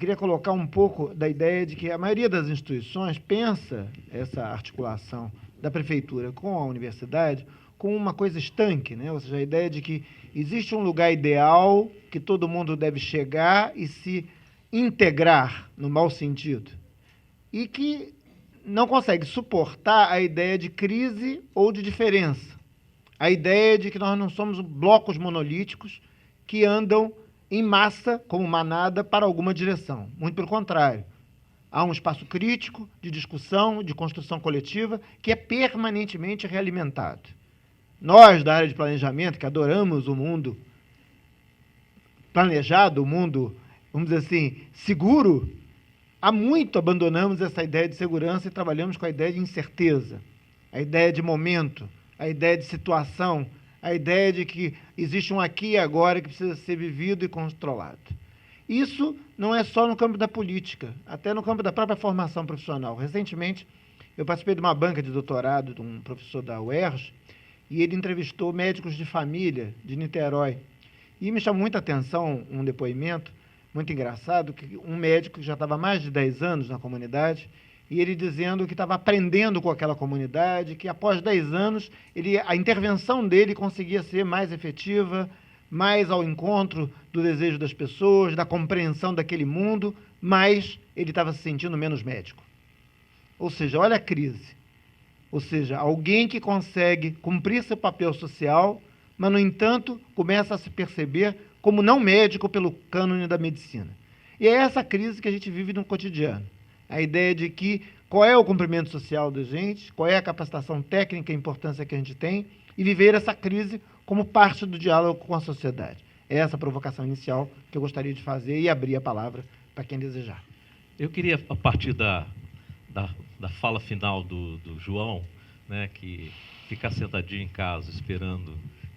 queria colocar um pouco da ideia de que a maioria das instituições pensa essa articulação da prefeitura com a universidade como uma coisa estanque, né? Ou seja, a ideia de que existe um lugar ideal que todo mundo deve chegar e se integrar, no mau sentido, e que não consegue suportar a ideia de crise ou de diferença. A ideia de que nós não somos blocos monolíticos que andam em massa, como manada, para alguma direção. Muito pelo contrário. Há um espaço crítico de discussão, de construção coletiva, que é permanentemente realimentado. Nós, da área de planejamento, que adoramos o mundo planejado, o mundo, vamos dizer assim, seguro, há muito abandonamos essa ideia de segurança e trabalhamos com a ideia de incerteza, a ideia de momento, a ideia de situação, a ideia de que existe um aqui e agora que precisa ser vivido e controlado. Isso não é só no campo da política, até no campo da própria formação profissional. Recentemente, eu participei de uma banca de doutorado de um professor da UERJ, e ele entrevistou médicos de família de Niterói. E me chamou muita atenção um depoimento muito engraçado, que um médico que já estava há mais de 10 anos na comunidade, e ele dizendo que estava aprendendo com aquela comunidade, que após 10 anos a intervenção dele conseguia ser mais efetiva, mais ao encontro do desejo das pessoas, da compreensão daquele mundo, mas ele estava se sentindo menos médico. Ou seja, olha a crise. Ou seja, alguém que consegue cumprir seu papel social, mas, no entanto, começa a se perceber como não médico pelo cânone da medicina. E é essa crise que a gente vive no cotidiano. A ideia de que qual é o cumprimento social da gente, qual é a capacitação técnica e a importância que a gente tem, e viver essa crise como parte do diálogo com a sociedade. É essa a provocação inicial que eu gostaria de fazer e abrir a palavra para quem desejar. Eu queria, a partir da fala final do João, né, que ficar sentadinho em casa esperando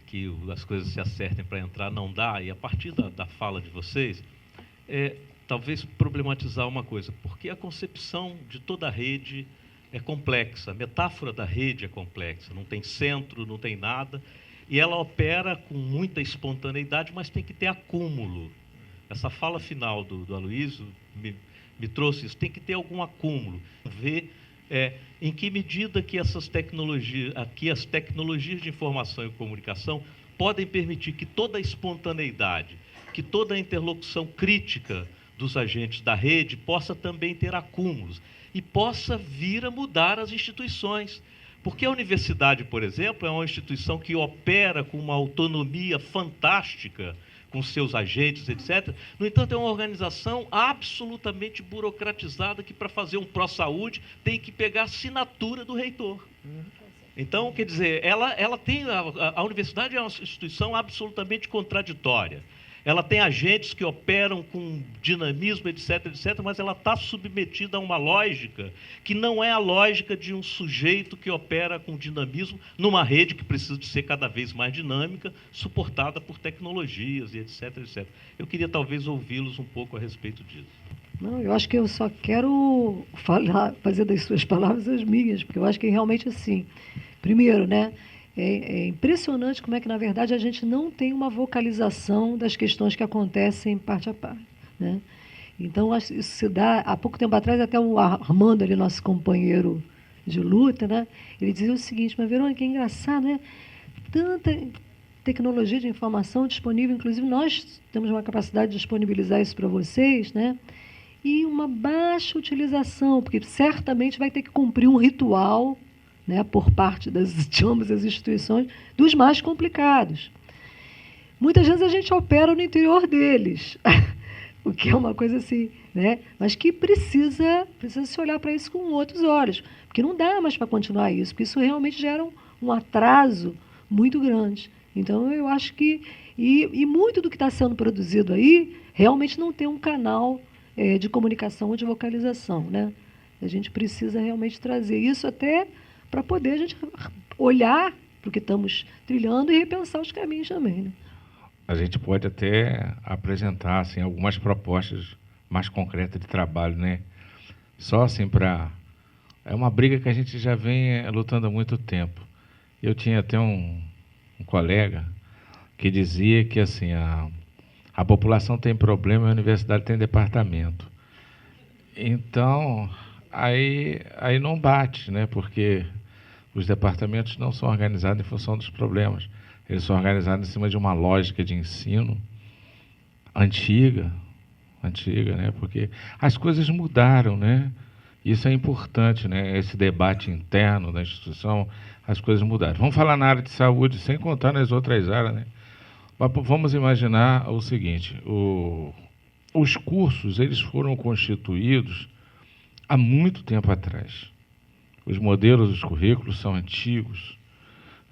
que as coisas se acertem para entrar não dá, e a partir da fala de vocês, talvez problematizar uma coisa, porque a concepção de toda a rede é complexa, a metáfora da rede é complexa, não tem centro, não tem nada, e ela opera com muita espontaneidade, mas tem que ter acúmulo. Essa fala final do Aloysio me trouxe isso, tem que ter algum acúmulo, ver em que medida que as tecnologias de informação e comunicação podem permitir que toda a espontaneidade, que toda a interlocução crítica dos agentes da rede possa também ter acúmulos e possa vir a mudar as instituições. Porque a universidade, por exemplo, é uma instituição que opera com uma autonomia fantástica, com seus agentes, etc. No entanto, é uma organização absolutamente burocratizada que, para fazer um pró-saúde, tem que pegar a assinatura do reitor. Então, quer dizer, ela tem... A universidade é uma instituição absolutamente contraditória. Ela tem agentes que operam com dinamismo, etc., etc., mas ela está submetida a uma lógica que não é a lógica de um sujeito que opera com dinamismo numa rede que precisa de ser cada vez mais dinâmica, suportada por tecnologias e etc., etc. Eu queria talvez ouvi-los um pouco a respeito disso. Não, eu acho que eu só quero fazer das suas palavras as minhas, porque eu acho que realmente assim, primeiro, né? É impressionante como é que, na verdade, a gente não tem uma vocalização das questões que acontecem parte a parte, né? Então, isso se dá... Há pouco tempo atrás, até o Armando, ali, nosso companheiro de luta, né? Ele dizia o seguinte: mas, Verônica, é engraçado, né? Tanta tecnologia de informação disponível, inclusive nós temos uma capacidade de disponibilizar isso para vocês, né? E uma baixa utilização, porque certamente vai ter que cumprir um ritual, né, por parte de ambas as instituições, dos mais complicados. Muitas vezes a gente opera no interior deles, o que é uma coisa assim, né, mas que precisa se olhar para isso com outros olhos, porque não dá mais para continuar isso, porque isso realmente gera um atraso muito grande. Então, eu acho que... E muito do que está sendo produzido aí realmente não tem um canal de comunicação ou de vocalização, né? A gente precisa realmente trazer isso até para poder a gente olhar para o que estamos trilhando e repensar os caminhos também, né? A gente pode até apresentar assim, algumas propostas mais concretas de trabalho, né? Só assim para... É uma briga que a gente já vem lutando há muito tempo. Eu tinha até um colega que dizia que assim, a população tem problema e a universidade tem departamento. Então, aí não bate, né? Porque os departamentos não são organizados em função dos problemas. Eles são organizados em cima de uma lógica de ensino antiga, né? Porque as coisas mudaram, né? Isso é importante, né? Esse debate interno da instituição, as coisas mudaram. Vamos falar na área de saúde, sem contar nas outras áreas, né? Mas vamos imaginar o seguinte: os cursos eles foram constituídos há muito tempo atrás. Os modelos dos currículos são antigos,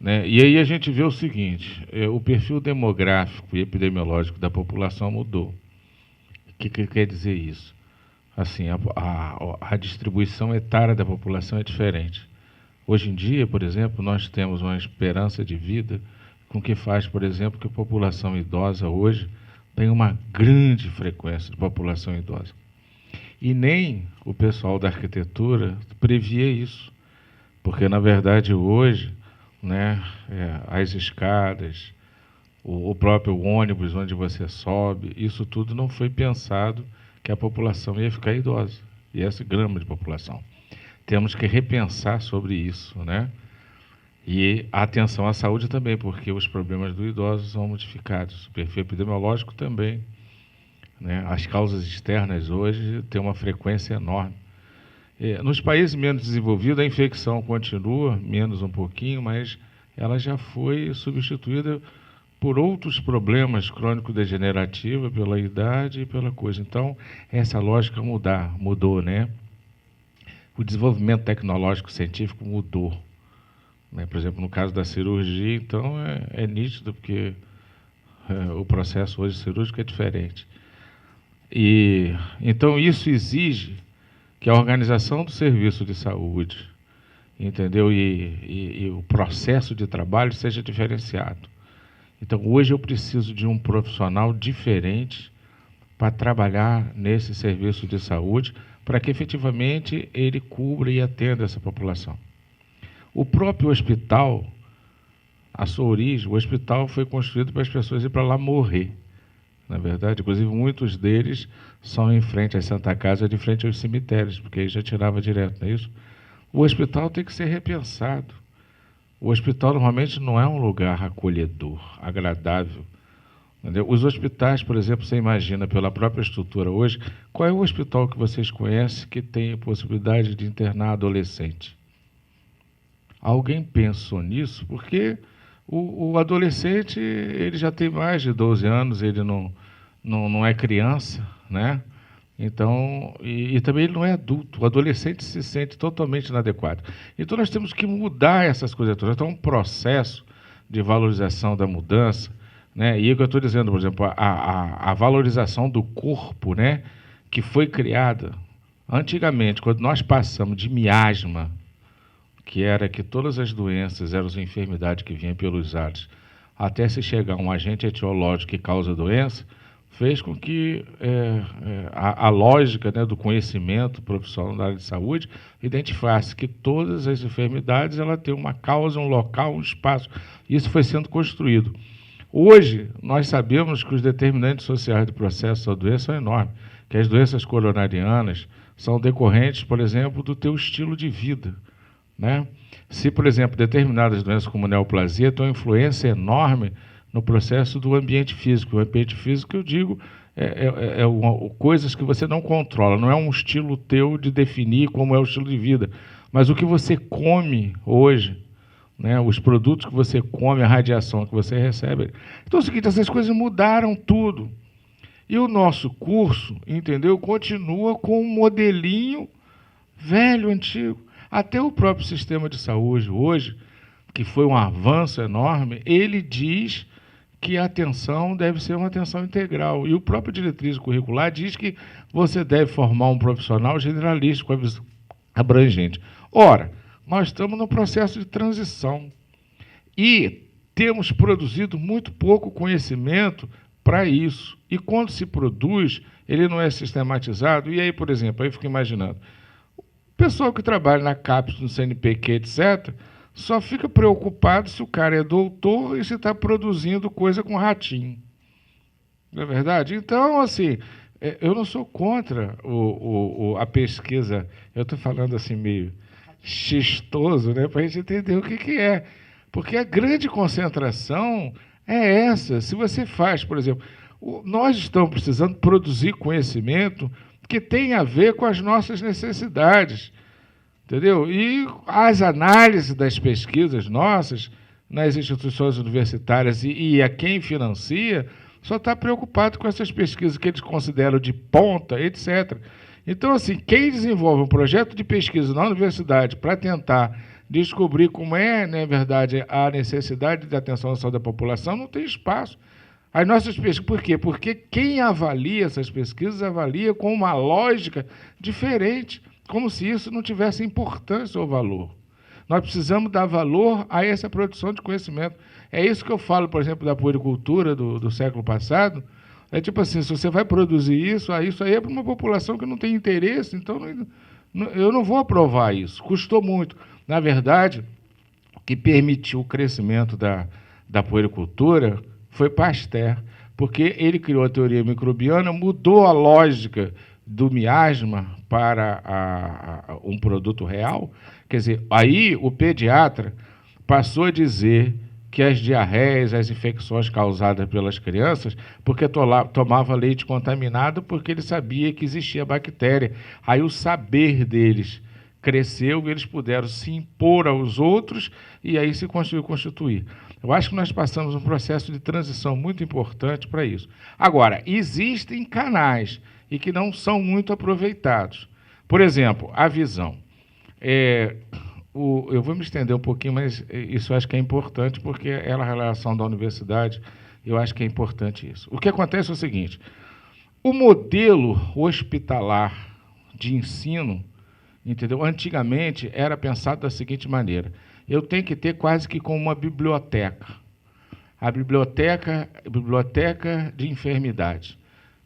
né? E aí a gente vê o seguinte: o perfil demográfico e epidemiológico da população mudou. O que quer dizer isso? Assim, a distribuição etária da população é diferente. Hoje em dia, por exemplo, nós temos uma esperança de vida com que faz, por exemplo, que a população idosa hoje tem uma grande frequência de população idosa. E nem o pessoal da arquitetura previa isso, porque, na verdade, hoje, né, as escadas, o próprio ônibus onde você sobe, isso tudo não foi pensado que a população ia ficar idosa, e essa grama de população. Temos que repensar sobre isso, né? E a atenção à saúde também, porque os problemas do idoso são modificados, o perfil epidemiológico também, né? As causas externas hoje têm uma frequência enorme. Nos países menos desenvolvidos, a infecção continua, menos um pouquinho, mas ela já foi substituída por outros problemas crônico-degenerativos, pela idade e pela coisa. Então, essa lógica mudou, né? O desenvolvimento tecnológico científico mudou, né? Por exemplo, no caso da cirurgia, então, é nítido, porque o processo hoje cirúrgico é diferente. E então, isso exige que a organização do serviço de saúde, entendeu? E o processo de trabalho seja diferenciado. Então, hoje eu preciso de um profissional diferente para trabalhar nesse serviço de saúde, para que efetivamente ele cubra e atenda essa população. O próprio hospital, a sua origem, o hospital foi construído para as pessoas ir para lá morrer. Na verdade, inclusive, muitos deles são em frente às Santa Casa, de frente aos cemitérios, porque aí já tirava direto, não é isso? O hospital tem que ser repensado. O hospital normalmente não é um lugar acolhedor, agradável. Entendeu? Os hospitais, por exemplo, você imagina pela própria estrutura hoje, qual é o hospital que vocês conhecem que tem possibilidade de internar adolescente? Alguém pensou nisso? Porque o adolescente ele já tem mais de 12 anos, ele não é criança, né? Então, e também ele não é adulto. O adolescente se sente totalmente inadequado. Então, nós temos que mudar essas coisas todas. Então, é um processo de valorização da mudança, né? E é o que eu estou dizendo, por exemplo, a valorização do corpo, né? Que foi criada antigamente, quando nós passamos de miasma, que era que todas as doenças eram as enfermidades que vinham pelos ares, até se chegar a um agente etiológico que causa doença, fez com que a lógica, né, do conhecimento profissional da área de saúde identificasse que todas as enfermidades ela tem uma causa, um local, um espaço. Isso foi sendo construído. Hoje, nós sabemos que os determinantes sociais do processo da doença são enormes, que as doenças coronarianas são decorrentes, por exemplo, do teu estilo de vida, né? Se, por exemplo, determinadas doenças como neoplasia têm uma influência enorme no processo do ambiente físico. O ambiente físico, eu digo, coisas que você não controla, não é um estilo teu de definir como é o estilo de vida, mas o que você come hoje, né, os produtos que você come, a radiação que você recebe. Então é o seguinte, essas coisas mudaram tudo. E o nosso curso, entendeu, continua com um modelinho velho, antigo. Até o próprio sistema de saúde hoje, que foi um avanço enorme, ele diz que a atenção deve ser uma atenção integral. E o próprio diretriz curricular diz que você deve formar um profissional generalista, abrangente. Ora, nós estamos no processo de transição e temos produzido muito pouco conhecimento para isso. E quando se produz, ele não é sistematizado. E aí, por exemplo, aí eu fico imaginando, o pessoal que trabalha na CAPES, no CNPq, etc., só fica preocupado se o cara é doutor e se está produzindo coisa com ratinho. Não é verdade? Então, assim, eu não sou contra a pesquisa, eu estou falando assim meio xistoso, né, para a gente entender o que é. Porque a grande concentração é essa. Se você faz, por exemplo, nós estamos precisando produzir conhecimento que tem a ver com as nossas necessidades, entendeu? E as análises das pesquisas nossas nas instituições universitárias e a quem financia só está preocupado com essas pesquisas que eles consideram de ponta, etc. Então, assim, quem desenvolve um projeto de pesquisa na universidade para tentar descobrir como é, na verdade, a necessidade de atenção à saúde da população, não tem espaço. As nossas pesquisas, por quê? Porque quem avalia essas pesquisas avalia com uma lógica diferente, como se isso não tivesse importância ou valor. Nós precisamos dar valor a essa produção de conhecimento. É isso que eu falo, por exemplo, da puericultura do século passado. É tipo assim, se você vai produzir isso aí é para uma população que não tem interesse, então eu não vou aprovar isso. Custou muito. Na verdade, o que permitiu o crescimento da puericultura foi Pasteur, porque ele criou a teoria microbiana, mudou a lógica do miasma para um produto real. Quer dizer, aí o pediatra passou a dizer que as diarreias, as infecções causadas pelas crianças, porque tomava leite contaminado, porque ele sabia que existia bactéria. Aí o saber deles cresceu e eles puderam se impor aos outros e aí se conseguiu constituir. Eu acho que nós passamos um processo de transição muito importante para isso. Agora, existem canais e que não são muito aproveitados. Por exemplo, a visão. Eu vou me estender um pouquinho, mas isso eu acho que é importante, porque é a relação da universidade, eu acho que é importante isso. O que acontece é o seguinte, o modelo hospitalar de ensino, entendeu? Antigamente era pensado da seguinte maneira, eu tenho que ter quase que como uma biblioteca, a biblioteca de enfermidade.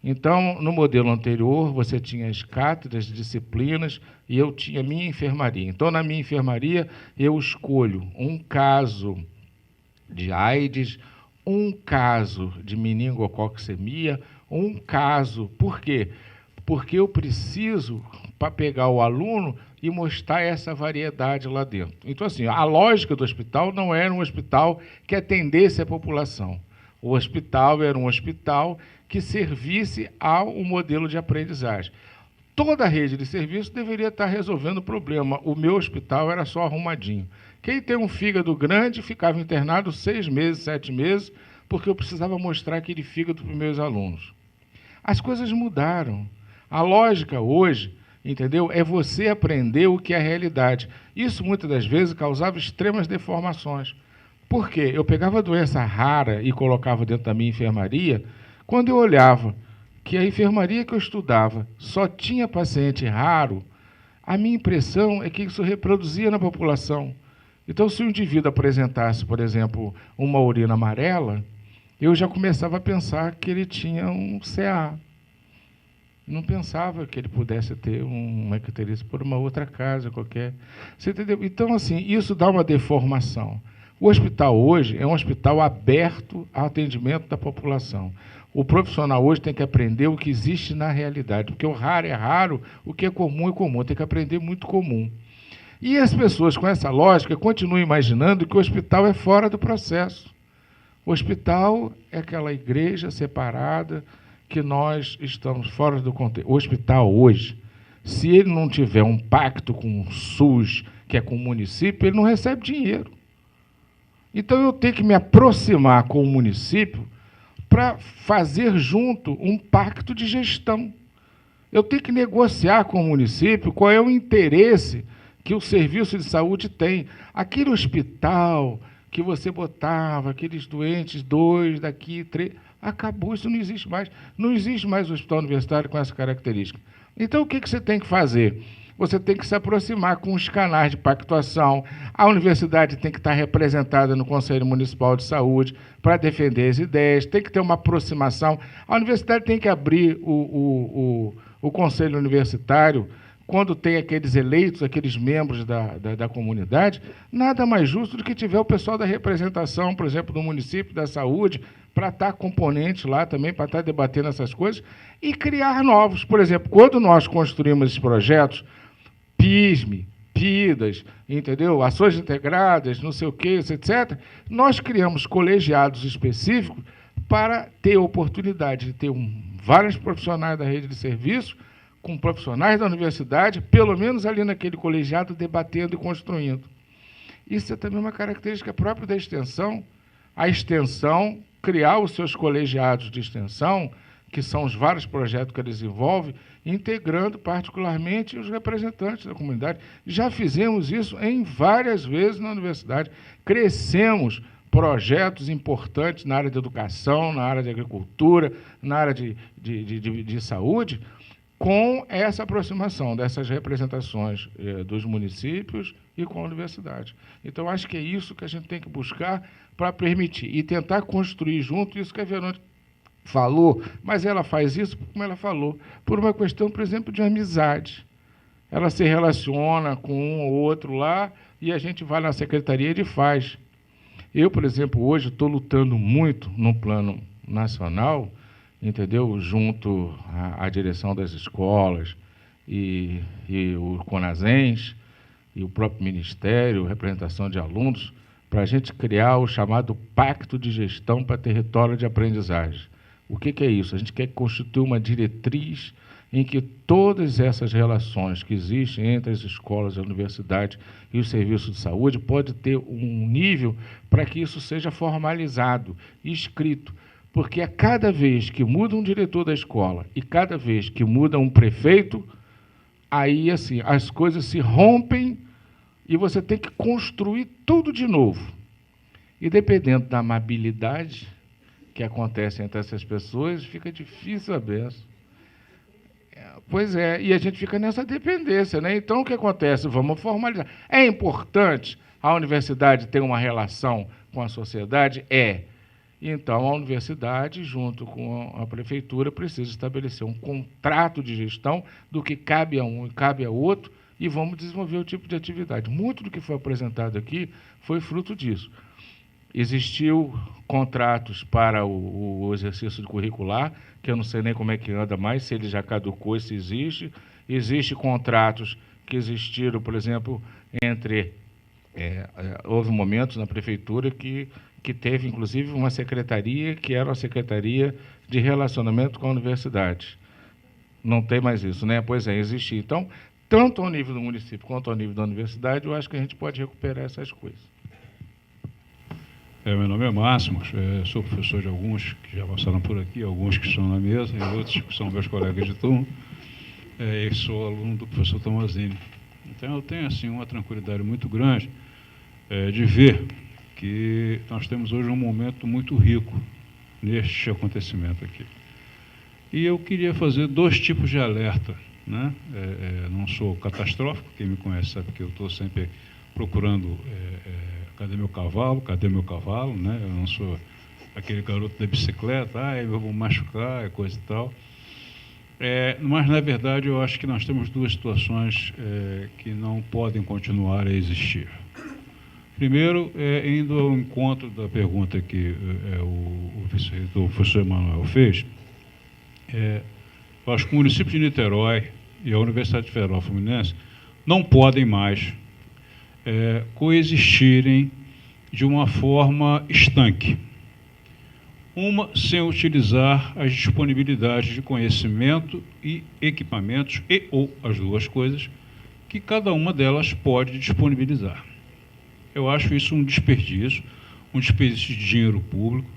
Então, no modelo anterior, você tinha as cátedras, disciplinas, e eu tinha minha enfermaria. Então, na minha enfermaria, eu escolho um caso de AIDS, um caso de meningococcemia, um caso... Por quê? Porque eu preciso, para pegar o aluno e mostrar essa variedade lá dentro. Então, assim, a lógica do hospital não era um hospital que atendesse a população. O hospital era um hospital que servisse ao modelo de aprendizagem. Toda a rede de serviço deveria estar resolvendo o problema. O meu hospital era só arrumadinho. Quem tem um fígado grande ficava internado 6 meses, 7 meses, porque eu precisava mostrar aquele fígado para os meus alunos. As coisas mudaram. A lógica hoje, entendeu, é você aprender o que é a realidade. Isso, muitas das vezes, causava extremas deformações. Por quê? Eu pegava doença rara e colocava dentro da minha enfermaria. Quando eu olhava que a enfermaria que eu estudava só tinha paciente raro, a minha impressão é que isso reproduzia na população. Então, se o indivíduo apresentasse, por exemplo, uma urina amarela, eu já começava a pensar que ele tinha um CA. Não pensava que ele pudesse ter uma icterícia por uma outra causa qualquer. Você entendeu? Então, assim, isso dá uma deformação. O hospital hoje é um hospital aberto ao atendimento da população. O profissional hoje tem que aprender o que existe na realidade, porque o raro é raro, o que é comum, tem que aprender muito comum. E as pessoas com essa lógica continuam imaginando que o hospital é fora do processo. O hospital é aquela igreja separada que nós estamos fora do contexto. O hospital hoje, se ele não tiver um pacto com o SUS, que é com o município, ele não recebe dinheiro. Então, eu tenho que me aproximar com o município para fazer junto um pacto de gestão. Eu tenho que negociar com o município qual é o interesse que o serviço de saúde tem. Aquele hospital que você botava, aqueles doentes, 2, daqui, 3, acabou, isso não existe mais. Não existe mais hospital universitário com essa característica. Então, o que você tem que fazer? Você tem que se aproximar com os canais de pactuação. A universidade tem que estar representada no Conselho Municipal de Saúde para defender as ideias, tem que ter uma aproximação. A universidade tem que abrir o Conselho Universitário quando tem aqueles eleitos, aqueles membros da comunidade, nada mais justo do que tiver o pessoal da representação, por exemplo, do município, da saúde, para estar componente lá também, para estar debatendo essas coisas, e criar novos. Por exemplo, quando nós construímos esses projetos, PISME, PIDAS, entendeu? Ações integradas, não sei o quê, etc., nós criamos colegiados específicos para ter a oportunidade de ter vários profissionais da rede de serviço, com profissionais da universidade, pelo menos ali naquele colegiado, debatendo e construindo. Isso é também uma característica própria da extensão. A extensão, criar os seus colegiados de extensão, que são os vários projetos que eles desenvolvem, integrando particularmente os representantes da comunidade. Já fizemos isso em várias vezes na universidade. Crescemos projetos importantes na área de educação, na área de agricultura, na área de saúde, com essa aproximação dessas representações dos municípios e com a universidade. Então, acho que é isso que a gente tem que buscar para permitir e tentar construir junto isso que a Verônica falou, mas ela faz isso, como ela falou, por uma questão, por exemplo, de amizade. Ela se relaciona com um ou outro lá e a gente vai na secretaria e faz. Eu, por exemplo, hoje estou lutando muito no plano nacional, entendeu? Junto à direção das escolas e o CONASENS e o próprio Ministério, representação de alunos, para a gente criar o chamado Pacto de Gestão para Território de Aprendizagem. O que é isso? A gente quer constituir uma diretriz em que todas essas relações que existem entre as escolas, a universidade e os serviços de saúde pode ter um nível para que isso seja formalizado, escrito. Porque a cada vez que muda um diretor da escola e cada vez que muda um prefeito, aí assim, as coisas se rompem e você tem que construir tudo de novo. E dependendo da amabilidade que acontece entre essas pessoas, fica difícil a beça. Pois é, e a gente fica nessa dependência, né? Então, o que acontece? Vamos formalizar. É importante a universidade ter uma relação com a sociedade? É. Então, a universidade, junto com a prefeitura, precisa estabelecer um contrato de gestão do que cabe a um e cabe a outro, e vamos desenvolver o tipo de atividade. Muito do que foi apresentado aqui foi fruto disso. Existiu contratos para o exercício curricular, que eu não sei nem como é que anda mais, se ele já caducou, se existe. Existem contratos que existiram, por exemplo, entre... houve momentos na prefeitura que teve, inclusive, uma secretaria que era a Secretaria de Relacionamento com a Universidade. Não tem mais isso, né? Pois é, existia. Então, tanto ao nível do município quanto ao nível da universidade, eu acho que a gente pode recuperar essas coisas. Meu nome é Máximo, sou professor de alguns que já passaram por aqui, alguns que estão na mesa e outros que são meus colegas de turma, e sou aluno do professor Tomazini. Então, eu tenho assim, uma tranquilidade muito grande de ver que nós temos hoje um momento muito rico neste acontecimento aqui. E eu queria fazer 2 tipos de alerta, né? Não sou catastrófico, quem me conhece sabe que eu estou sempre procurando cadê meu cavalo, né? Eu não sou aquele garoto da bicicleta, eu vou machucar, coisa e tal. Mas, na verdade, eu acho que nós temos 2 situações que não podem continuar a existir. Primeiro, indo ao encontro da pergunta que o vice-reitor, o professor Emanuel, fez, eu acho que o município de Niterói e a Universidade Federal Fluminense não podem mais coexistirem de uma forma estanque. Uma sem utilizar as disponibilidades de conhecimento e equipamentos, ou as 2 coisas, que cada uma delas pode disponibilizar. Eu acho isso um desperdício de dinheiro público.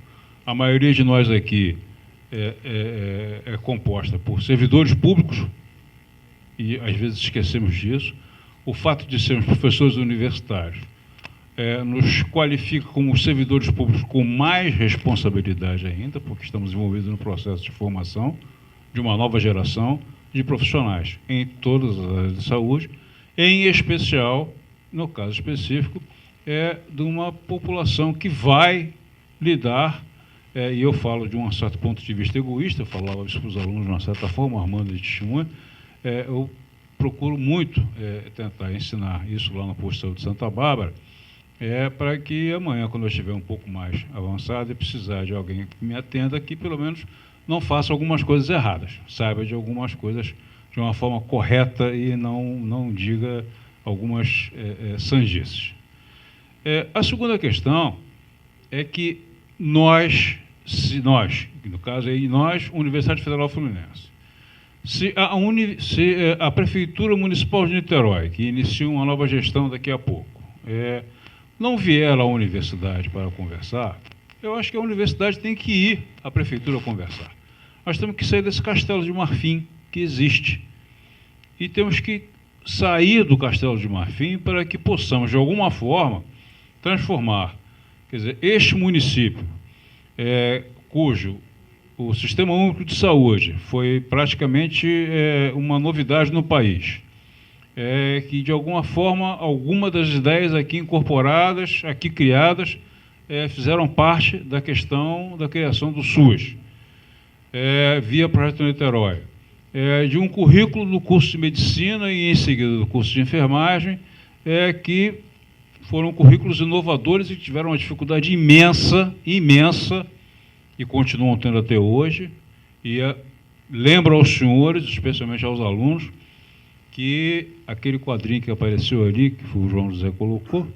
A maioria de nós aqui é composta por servidores públicos, e às vezes esquecemos disso. O fato de sermos professores universitários nos qualifica como servidores públicos com mais responsabilidade ainda, porque estamos envolvidos no processo de formação de uma nova geração de profissionais em todas as áreas de saúde, em especial, no caso específico, de uma população que vai lidar, e eu falo de um certo ponto de vista egoísta, eu falava isso para os alunos de uma certa forma, armando de testemunha, procuro muito tentar ensinar isso lá no posto de saúde de Santa Bárbara, para que amanhã, quando eu estiver um pouco mais avançado e precisar de alguém que me atenda, que pelo menos não faça algumas coisas erradas, saiba de algumas coisas de uma forma correta e não diga algumas sandices. A segunda questão é que nós, no caso aí, nós, Universidade Federal Fluminense, se a Prefeitura Municipal de Niterói, que inicia uma nova gestão daqui a pouco, não vier à universidade para conversar, eu acho que a universidade tem que ir à Prefeitura conversar. Nós temos que sair desse castelo de marfim que existe. E temos que sair do castelo de marfim para que possamos, de alguma forma, transformar, quer dizer, este município, cujo o Sistema Único de Saúde foi praticamente uma novidade no país, que, de alguma forma, alguma das ideias aqui incorporadas, aqui criadas, fizeram parte da questão da criação do SUS, via Projeto Niterói, de um currículo do curso de Medicina e, em seguida, do curso de Enfermagem, que foram currículos inovadores e tiveram uma dificuldade imensa, e continuam tendo até hoje, e lembro aos senhores, especialmente aos alunos, que aquele quadrinho que apareceu ali, que o João José colocou,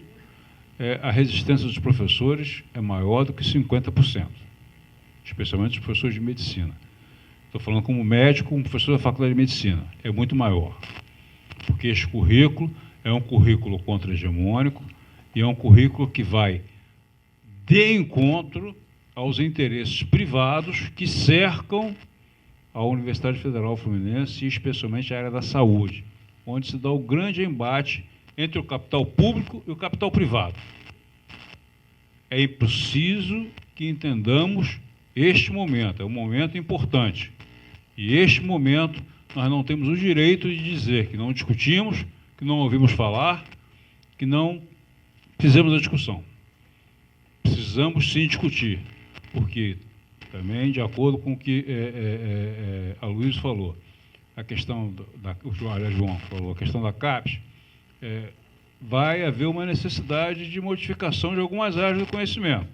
a resistência dos professores é maior do que 50%, especialmente os professores de medicina. Estou falando como médico, como professor da Faculdade de Medicina, é muito maior, porque este currículo é um currículo contra-hegemônico e é um currículo que vai de encontro aos interesses privados que cercam a Universidade Federal Fluminense e especialmente a área da saúde, onde se dá o grande embate entre o capital público e o capital privado. É preciso que entendamos este momento, é um momento importante. E este momento nós não temos o direito de dizer que não discutimos, que não ouvimos falar, que não fizemos a discussão. Precisamos sim discutir, porque também, de acordo com o que a Luiz falou, a questão o João falou, a questão da CAPES, vai haver uma necessidade de modificação de algumas áreas do conhecimento.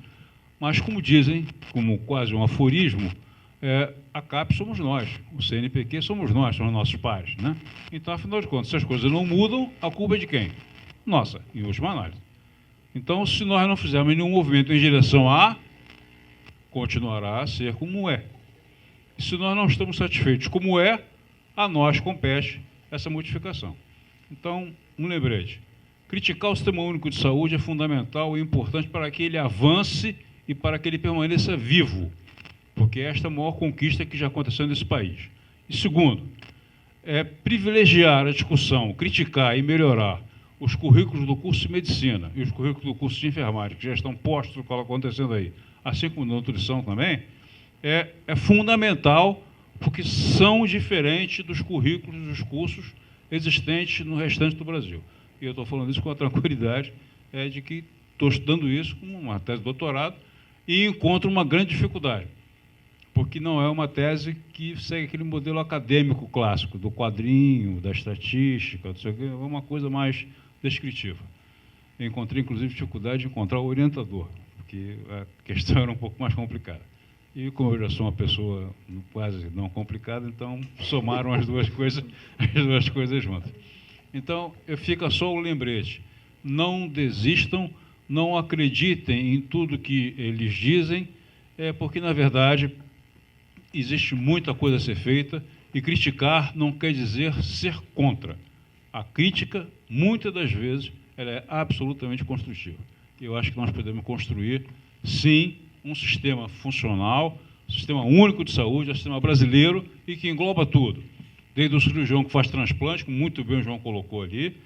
Mas, como dizem, como quase um aforismo, a CAPES somos nós, o CNPq somos nós, são nossos pares, né? Então, afinal de contas, se as coisas não mudam, a culpa é de quem? Nossa, em última análise. Então, se nós não fizermos nenhum movimento em direção a, continuará a ser como é. E se nós não estamos satisfeitos como é, a nós compete essa modificação. Então, um lembrete. Criticar o Sistema Único de Saúde é fundamental e importante para que ele avance e para que ele permaneça vivo, porque esta é a maior conquista que já aconteceu nesse país. E segundo, privilegiar a discussão, criticar e melhorar os currículos do curso de Medicina e os currículos do curso de Enfermagem, que já estão postos, o que está acontecendo aí, assim como na nutrição também, é fundamental, porque são diferentes dos currículos dos cursos existentes no restante do Brasil. E eu estou falando isso com a tranquilidade de que estou estudando isso como uma tese de doutorado e encontro uma grande dificuldade, porque não é uma tese que segue aquele modelo acadêmico clássico, do quadrinho, da estatística, não sei o quê, é uma coisa mais descritiva. Eu encontrei, inclusive, dificuldade de encontrar o orientador, porque a questão era um pouco mais complicada. E como eu já sou uma pessoa quase não complicada, então somaram as duas coisas juntas. Então, fica só o lembrete. Não desistam, não acreditem em tudo que eles dizem, porque, na verdade, existe muita coisa a ser feita e criticar não quer dizer ser contra. A crítica, muitas das vezes, ela é absolutamente construtiva. Eu acho que nós podemos construir, sim, um sistema funcional, um sistema único de saúde, um sistema brasileiro e que engloba tudo. Desde o cirurgião que faz transplante, como muito bem o João colocou ali,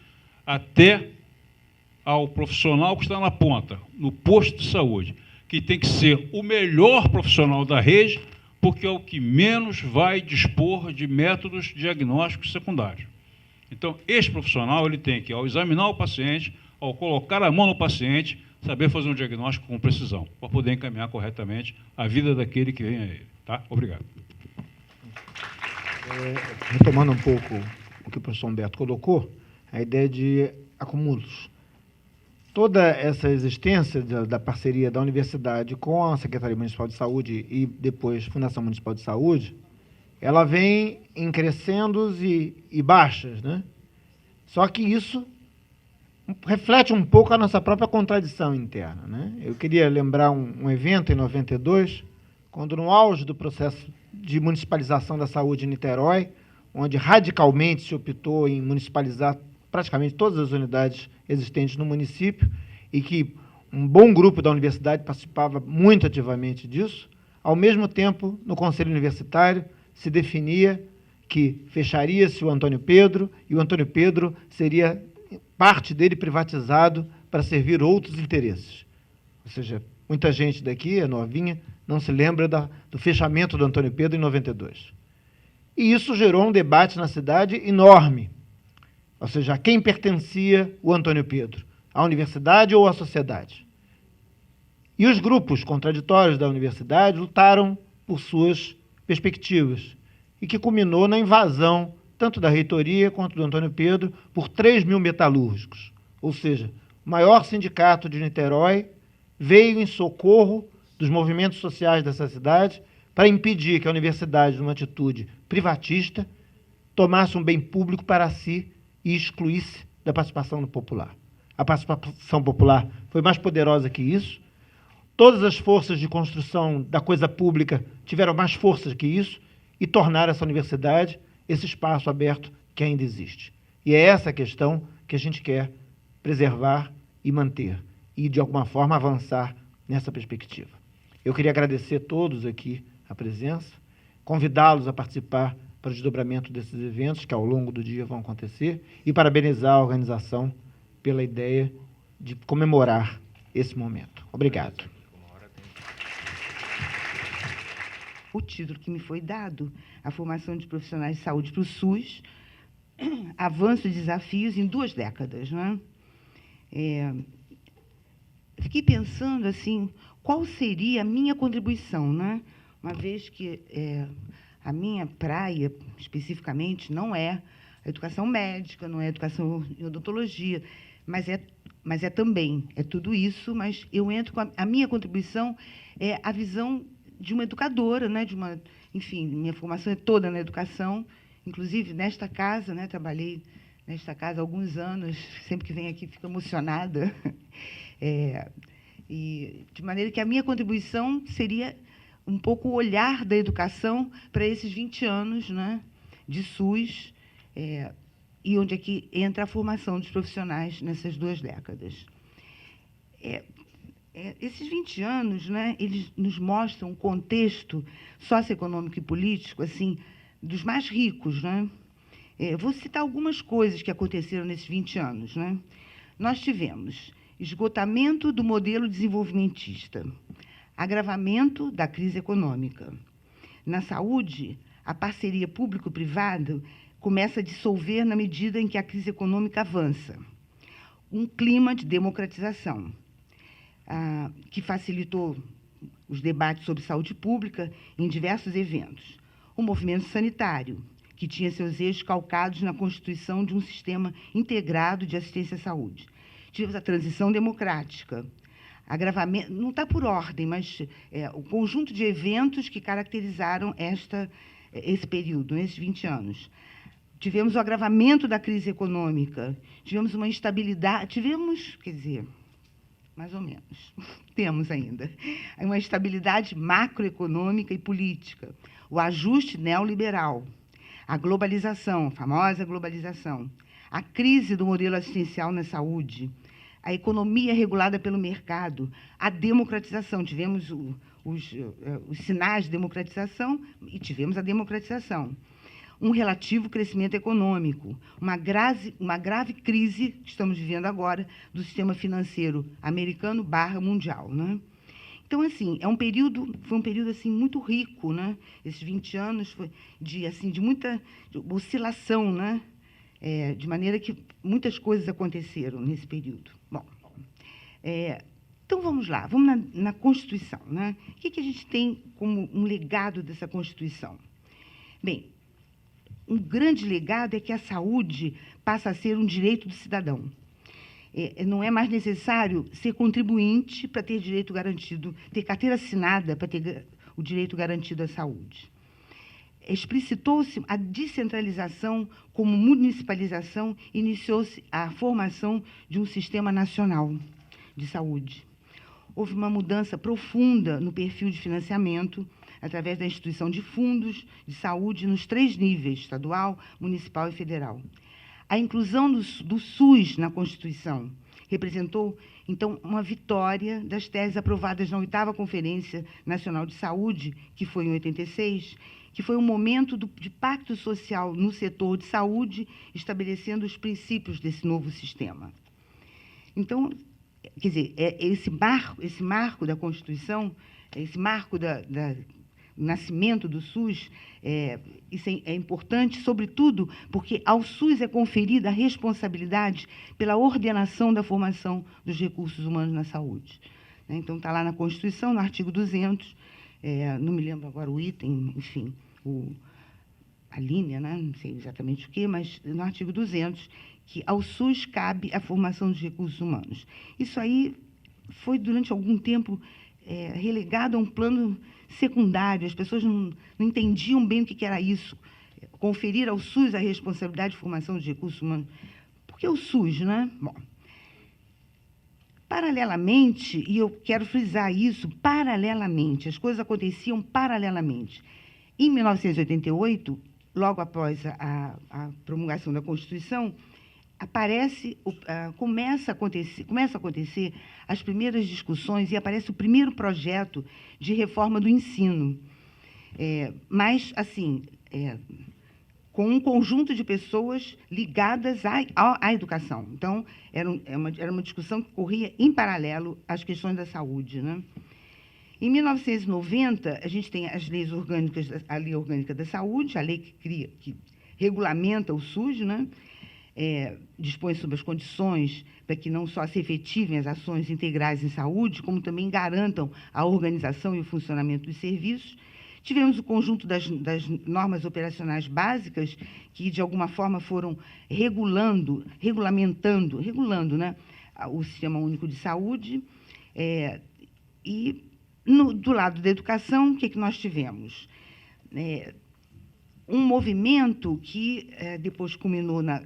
até ao profissional que está na ponta, no posto de saúde, que tem que ser o melhor profissional da rede, porque é o que menos vai dispor de métodos diagnósticos secundários. Então, esse profissional ele tem que, ao examinar o paciente, ao colocar a mão no paciente, saber fazer um diagnóstico com precisão, para poder encaminhar corretamente a vida daquele que vem a ele. Tá? Obrigado. Retomando um pouco o que o professor Humberto colocou, a ideia de acúmulos. Toda essa existência da parceria da universidade com a Secretaria Municipal de Saúde e depois Fundação Municipal de Saúde, ela vem em crescendos e baixas, né? Só que isso reflete um pouco a nossa própria contradição interna, né? Eu queria lembrar um evento em 92, quando no auge do processo de municipalização da saúde em Niterói, onde radicalmente se optou em municipalizar praticamente todas as unidades existentes no município e que um bom grupo da universidade participava muito ativamente disso, ao mesmo tempo, no Conselho Universitário, se definia que fecharia-se o Antônio Pedro e o Antônio Pedro seria parte dele privatizado para servir outros interesses. Ou seja, muita gente daqui, é novinha, não se lembra do fechamento do Antônio Pedro em 92. E isso gerou um debate na cidade enorme. Ou seja, a quem pertencia o Antônio Pedro? À universidade ou à sociedade? E os grupos contraditórios da universidade lutaram por suas perspectivas, e que culminou na invasão tanto da reitoria quanto do Antônio Pedro por 3.000 metalúrgicos. Ou seja, o maior sindicato de Niterói veio em socorro dos movimentos sociais dessa cidade para impedir que a universidade, numa atitude privatista, tomasse um bem público para si e excluísse da participação popular. A participação popular foi mais poderosa que isso. Todas as forças de construção da coisa pública tiveram mais forças que isso e tornaram essa universidade esse espaço aberto que ainda existe. E é essa a questão que a gente quer preservar e manter, e, de alguma forma, avançar nessa perspectiva. Eu queria agradecer a todos aqui a presença, convidá-los a participar para o desdobramento desses eventos que, ao longo do dia, vão acontecer, e parabenizar a organização pela ideia de comemorar esse momento. Obrigado. O título que me foi dado, a formação de profissionais de saúde para o SUS, avanços e desafios em 2 décadas. Não é? Fiquei pensando assim, qual seria a minha contribuição, né? Uma vez que a minha praia, especificamente, não é a educação médica, não é a educação em odontologia, mas é também, é tudo isso, mas eu entro com a minha contribuição é a visão de uma educadora, né, enfim, minha formação é toda na educação, inclusive nesta casa, né, trabalhei nesta casa há alguns anos, sempre que venho aqui fico emocionada, e de maneira que a minha contribuição seria um pouco o olhar da educação para esses 20 anos, né, de SUS, e onde é que entra a formação dos profissionais nessas 2 décadas. Esses 20 anos, né, eles nos mostram um contexto socioeconômico e político assim, dos mais ricos. Né? Vou citar algumas coisas que aconteceram nesses 20 anos. Né? Nós tivemos esgotamento do modelo desenvolvimentista, agravamento da crise econômica. Na saúde, a parceria público-privada começa a dissolver na medida em que a crise econômica avança. Um clima de democratização, que facilitou os debates sobre saúde pública em diversos eventos. O movimento sanitário, que tinha seus eixos calcados na constituição de um sistema integrado de assistência à saúde. Tivemos a transição democrática, agravamento, não está por ordem, mas o conjunto de eventos que caracterizaram esse período, esses 20 anos. Tivemos o agravamento da crise econômica, tivemos uma instabilidade, mais ou menos, temos ainda, uma estabilidade macroeconômica e política, o ajuste neoliberal, a globalização, a famosa globalização, a crise do modelo assistencial na saúde, a economia regulada pelo mercado, a democratização, tivemos os sinais de democratização e tivemos a democratização. Um relativo crescimento econômico, uma grave crise que estamos vivendo agora do sistema financeiro americano / mundial. Né? Então, assim, foi um período assim, muito rico, né? Esses 20 anos foi de muita oscilação, né? De maneira que muitas coisas aconteceram nesse período. Bom, então vamos lá, vamos na Constituição. Né? O que a gente tem como um legado dessa Constituição? Bem, um grande legado é que a saúde passa a ser um direito do cidadão. Não é mais necessário ser contribuinte para ter direito garantido, ter carteira assinada para ter o direito garantido à saúde. Explicitou-se a descentralização como municipalização, iniciou-se a formação de um sistema nacional de saúde. Houve uma mudança profunda no perfil de financiamento, através da instituição de fundos de saúde nos 3 níveis, estadual, municipal e federal. A inclusão do SUS na Constituição representou, então, uma vitória das teses aprovadas na 8ª Conferência Nacional de Saúde, que foi em 86, que foi um momento de pacto social no setor de saúde, estabelecendo os princípios desse novo sistema. Então, quer dizer, esse marco da Constituição, esse marco do nascimento do SUS, isso é importante, sobretudo porque ao SUS é conferida a responsabilidade pela ordenação da formação dos recursos humanos na saúde. Então, está lá na Constituição, no artigo 200, não me lembro agora o item, enfim, a linha, né? Não sei exatamente o quê, mas no artigo 200, que ao SUS cabe a formação dos recursos humanos. Isso aí foi, durante algum tempo, relegado a um plano secundário, as pessoas não entendiam bem o que era isso, conferir ao SUS a responsabilidade de formação de recursos humanos. Por que o SUS, né? Bom, paralelamente, e eu quero frisar isso, paralelamente, as coisas aconteciam paralelamente. Em 1988, logo após a promulgação da Constituição, começa a acontecer as primeiras discussões e aparece o primeiro projeto de reforma do ensino. Mas, assim, com um conjunto de pessoas ligadas à educação. Então, era uma discussão que corria em paralelo às questões da saúde, né? Em 1990, a gente tem as leis orgânicas, a Lei Orgânica da Saúde, a lei que regulamenta o SUS, né? Dispõe sobre as condições para que não só se efetivem as ações integrais em saúde, como também garantam a organização e o funcionamento dos serviços. Tivemos o conjunto das normas operacionais básicas, que, de alguma forma, foram regulando, né, o Sistema Único de Saúde. Do lado da educação, o que nós tivemos? Um movimento que depois culminou na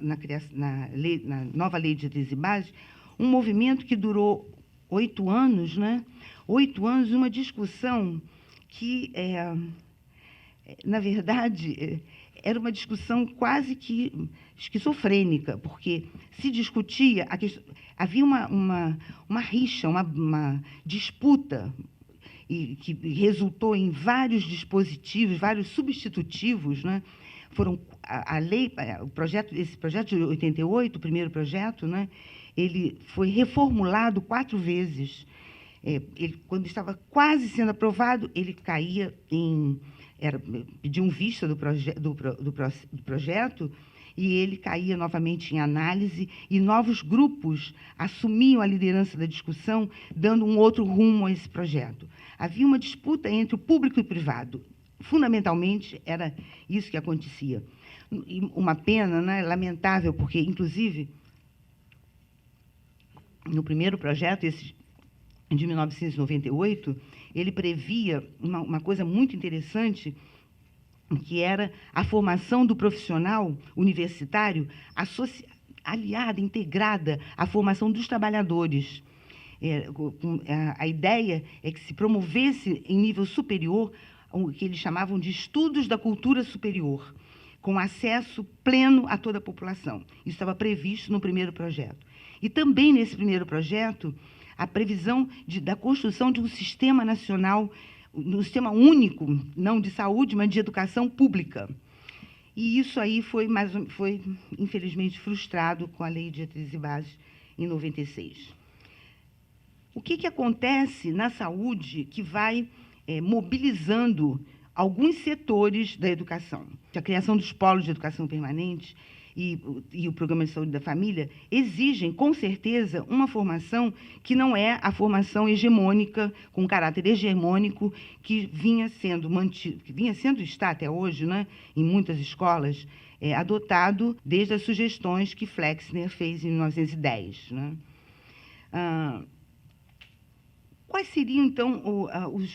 nova Lei de Diretrizes e Bases, um movimento que durou 8 anos, né? 8 anos, uma discussão que, na verdade, era uma discussão quase que esquizofrênica, porque se discutia, havia uma rixa, uma disputa, e que resultou em vários dispositivos, vários substitutivos, né? Esse projeto de 88, o primeiro projeto, né? Ele foi reformulado 4 vezes. Quando estava quase sendo aprovado, ele caía pediam vista do projeto, e ele caía novamente em análise, e novos grupos assumiam a liderança da discussão, dando um outro rumo a esse projeto. Havia uma disputa entre o público e o privado. Fundamentalmente, era isso que acontecia. E uma pena, né, lamentável, porque, inclusive, no primeiro projeto, esse de 1998, ele previa uma coisa muito interessante, que era a formação do profissional universitário aliada, integrada à formação dos trabalhadores. A ideia é que se promovesse em nível superior o que eles chamavam de estudos da cultura superior, com acesso pleno a toda a população. Isso estava previsto no primeiro projeto. E também nesse primeiro projeto, a previsão da construção de um sistema nacional, um sistema único, não de saúde, mas de educação pública. E isso aí foi infelizmente, frustrado com a Lei de Diretrizes e Bases em 96. O que acontece na saúde que vai mobilizando alguns setores da educação? A criação dos polos de educação permanente e o Programa de Saúde da Família exigem, com certeza, uma formação que não é a formação hegemônica, com caráter hegemônico, que vinha sendo e está até hoje, né, em muitas escolas, adotado desde as sugestões que Flexner fez em 1910. Né? Quais seriam, então,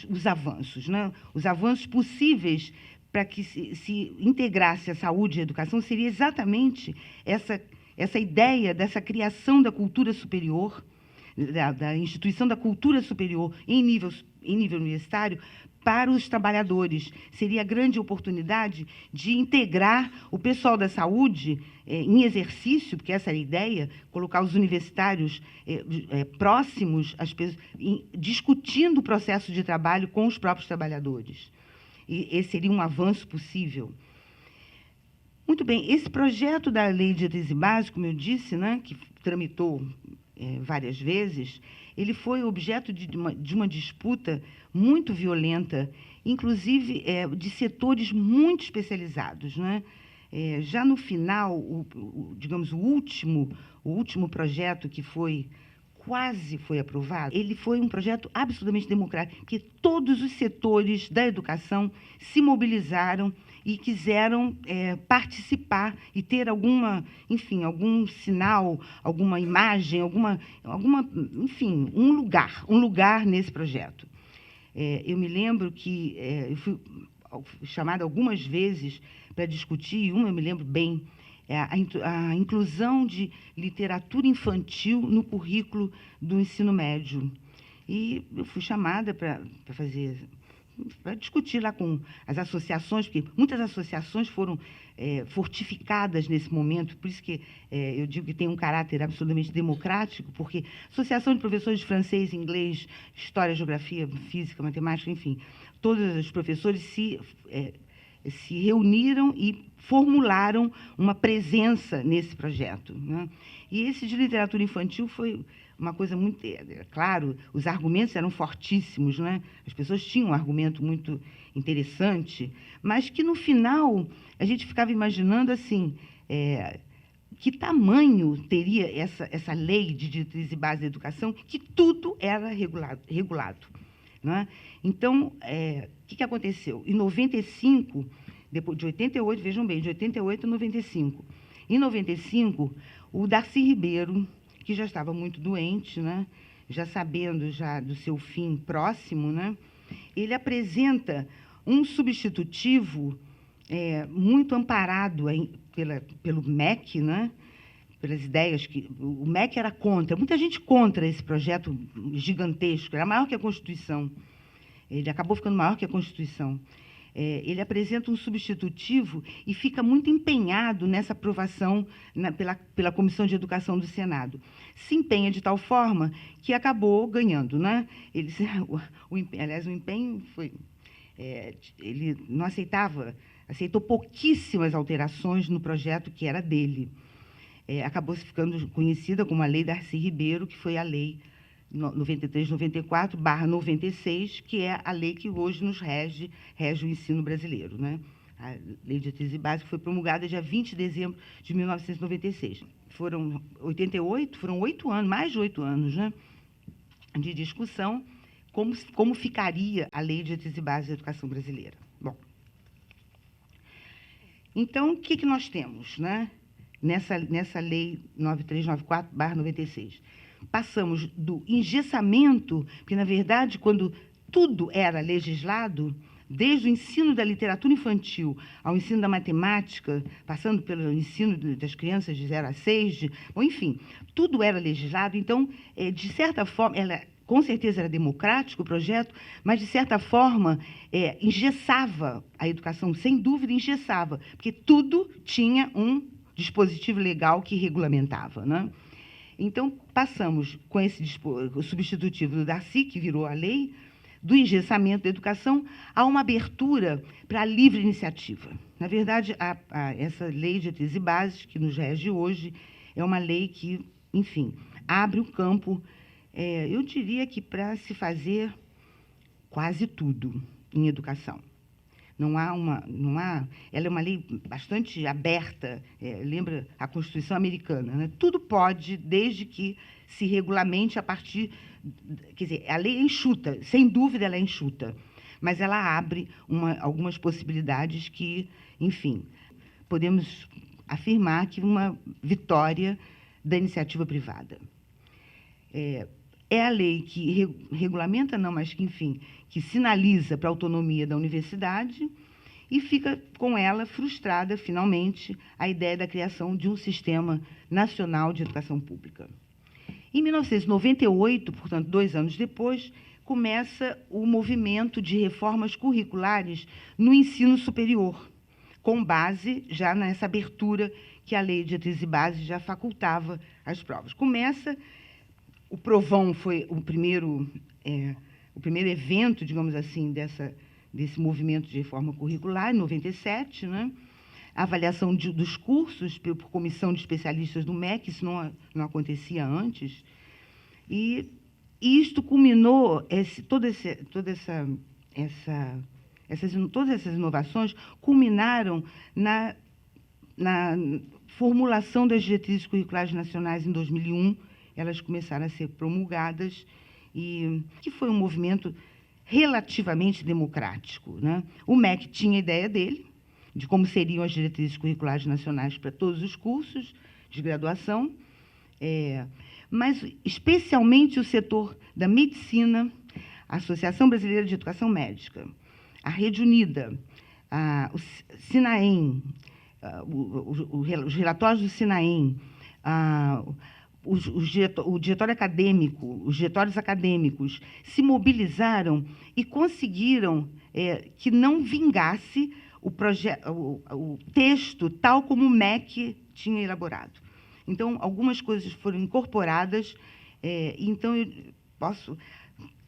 os avanços? Né? Os avanços possíveis para que se integrasse a saúde e a educação seria exatamente essa ideia dessa criação da cultura superior, da instituição da cultura superior em nível universitário para os trabalhadores. Seria a grande oportunidade de integrar o pessoal da saúde em exercício, porque essa era a ideia, colocar os universitários próximos às pessoas, discutindo o processo de trabalho com os próprios trabalhadores. E esse seria um avanço possível. Muito bem, esse projeto da Lei de Diretrizes Básicas, como eu disse, né, que tramitou várias vezes, ele foi objeto de uma disputa muito violenta, inclusive de setores muito especializados. Né? Já no final, digamos, o último projeto que quase foi aprovado, ele foi um projeto absolutamente democrático, porque todos os setores da educação se mobilizaram e quiseram participar e ter algum sinal, alguma imagem, enfim, um lugar nesse projeto. Eu me lembro que eu fui chamada algumas vezes para discutir, eu me lembro bem, a inclusão de literatura infantil no currículo do ensino médio. E eu fui chamada para discutir lá com as associações, porque muitas associações foram fortificadas nesse momento, por isso que eu digo que tem um caráter absolutamente democrático, porque Associação de Professores de Francês, Inglês, História, Geografia, Física, Matemática, enfim, todos os professores se reuniram e formularam uma presença nesse projeto. Né? E esse de literatura infantil foi uma coisa muito... Claro, os argumentos eram fortíssimos, né? As pessoas tinham um argumento muito interessante, mas que, no final, a gente ficava imaginando assim, que tamanho teria essa lei de diretrizes e bases da educação, que tudo era regulado. Né? Então, o que aconteceu? Em 95, depois de 88, vejam bem, de 88 a 95. Em 95, o Darcy Ribeiro, que já estava muito doente, né? Já sabendo já do seu fim próximo, né? Ele apresenta um substitutivo muito amparado pelo MEC, né? Pelas ideias que o MEC era contra. Muita gente contra esse projeto gigantesco, era maior que a Constituição. Ele acabou ficando maior que a Constituição. Ele apresenta um substitutivo e fica muito empenhado nessa aprovação pela Comissão de Educação do Senado. Se empenha de tal forma que acabou ganhando. Né? Aliás, o empenho foi... ele não aceitou pouquíssimas alterações no projeto que era dele. Acabou ficando conhecida como a Lei Darcy Ribeiro, que foi a Lei 93/94/96, que é a lei que hoje nos rege o ensino brasileiro. Né? A Lei de Diretrizes Básicas foi promulgada dia 20 de dezembro de 1996. Foram 8 anos, mais de 8 anos, né, de discussão, como ficaria a Lei de Diretrizes Básicas da Educação Brasileira. Bom, então, o que nós temos, né, nessa Lei 93/94/96? Passamos do engessamento, porque, na verdade, quando tudo era legislado, desde o ensino da literatura infantil ao ensino da matemática, passando pelo ensino das crianças de 0 a 6, enfim, tudo era legislado. Então, de certa forma, com certeza era democrático o projeto, mas, de certa forma, engessava a educação, sem dúvida, engessava, porque tudo tinha um dispositivo legal que regulamentava. Né? Então, passamos com esse substitutivo do Darcy, que virou a lei, do engessamento da educação, a uma abertura para a livre iniciativa. Na verdade, essa Lei de Diretrizes e Bases, que nos rege hoje, é uma lei que, enfim, abre o campo, eu diria que para se fazer quase tudo em educação. Ela é uma lei bastante aberta, lembra a Constituição americana, né? Tudo pode, desde que se regulamente a partir... Quer dizer, a lei é enxuta, sem dúvida ela é enxuta, mas ela abre algumas possibilidades que, enfim... podemos afirmar que uma vitória da iniciativa privada. É a lei que regulamenta, não, mas que, enfim, que sinaliza para a autonomia da universidade e fica com ela frustrada, finalmente, a ideia da criação de um sistema nacional de educação pública. Em 1998, portanto, 2 anos depois, começa o movimento de reformas curriculares no ensino superior, com base já nessa abertura que a Lei de Diretrizes e Bases já facultava as provas. O Provão foi o primeiro evento, digamos assim, desse movimento de reforma curricular, em 97, né? A avaliação dos cursos por comissão de especialistas do MEC, isso não acontecia antes, e isto culminou, todas essas inovações culminaram na formulação das diretrizes curriculares nacionais em 2001. Elas começaram a ser promulgadas, e que foi um movimento relativamente democrático, né? O MEC tinha a ideia dele, de como seriam as diretrizes curriculares nacionais para todos os cursos de graduação, mas especialmente o setor da medicina, a Associação Brasileira de Educação Médica, a Rede Unida, o SINAEM, os relatórios do SINAEM, o diretório acadêmico, os diretórios acadêmicos se mobilizaram e conseguiram que não vingasse o texto tal como o MEC tinha elaborado. Então, algumas coisas foram incorporadas, então eu posso,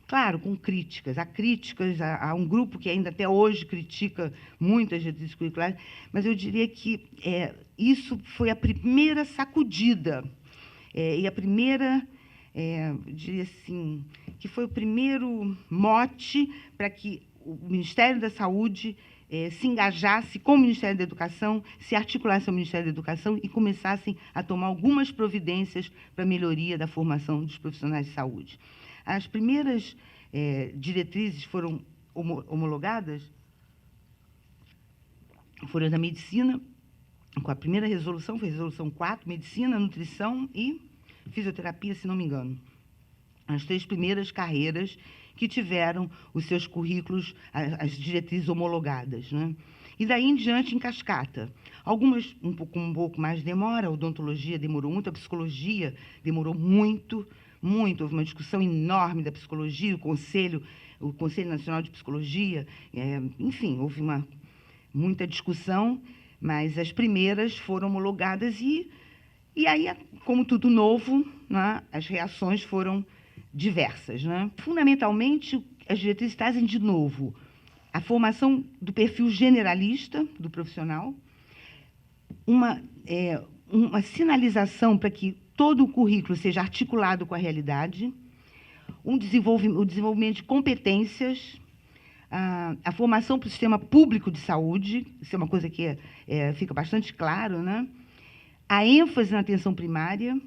claro, com críticas. Há um grupo que ainda até hoje critica muito as diretrizes curriculares, mas eu diria que isso foi a primeira sacudida, e a primeira, diria assim, que foi o primeiro mote para que o Ministério da Saúde se engajasse com o Ministério da Educação, se articulasse ao Ministério da Educação e começassem a tomar algumas providências para a melhoria da formação dos profissionais de saúde. As primeiras diretrizes foram homologadas, foram da medicina, com a primeira resolução, foi a resolução 4, medicina, nutrição e fisioterapia, se não me engano. As 3 primeiras carreiras que tiveram os seus currículos, as diretrizes homologadas, né? E daí em diante, em cascata. Algumas um pouco mais de demora, a odontologia demorou muito, a psicologia demorou muito, muito. Houve uma discussão enorme da psicologia, o Conselho Nacional de Psicologia, enfim, houve muita discussão, mas as primeiras foram homologadas e aí, como tudo novo, né, as reações foram diversas, né? Fundamentalmente, as diretrizes trazem, de novo, a formação do perfil generalista do profissional, uma sinalização para que todo o currículo seja articulado com a realidade, o desenvolvimento de competências, a formação para o sistema público de saúde, isso é uma coisa que fica bastante claro, né? A ênfase na atenção primária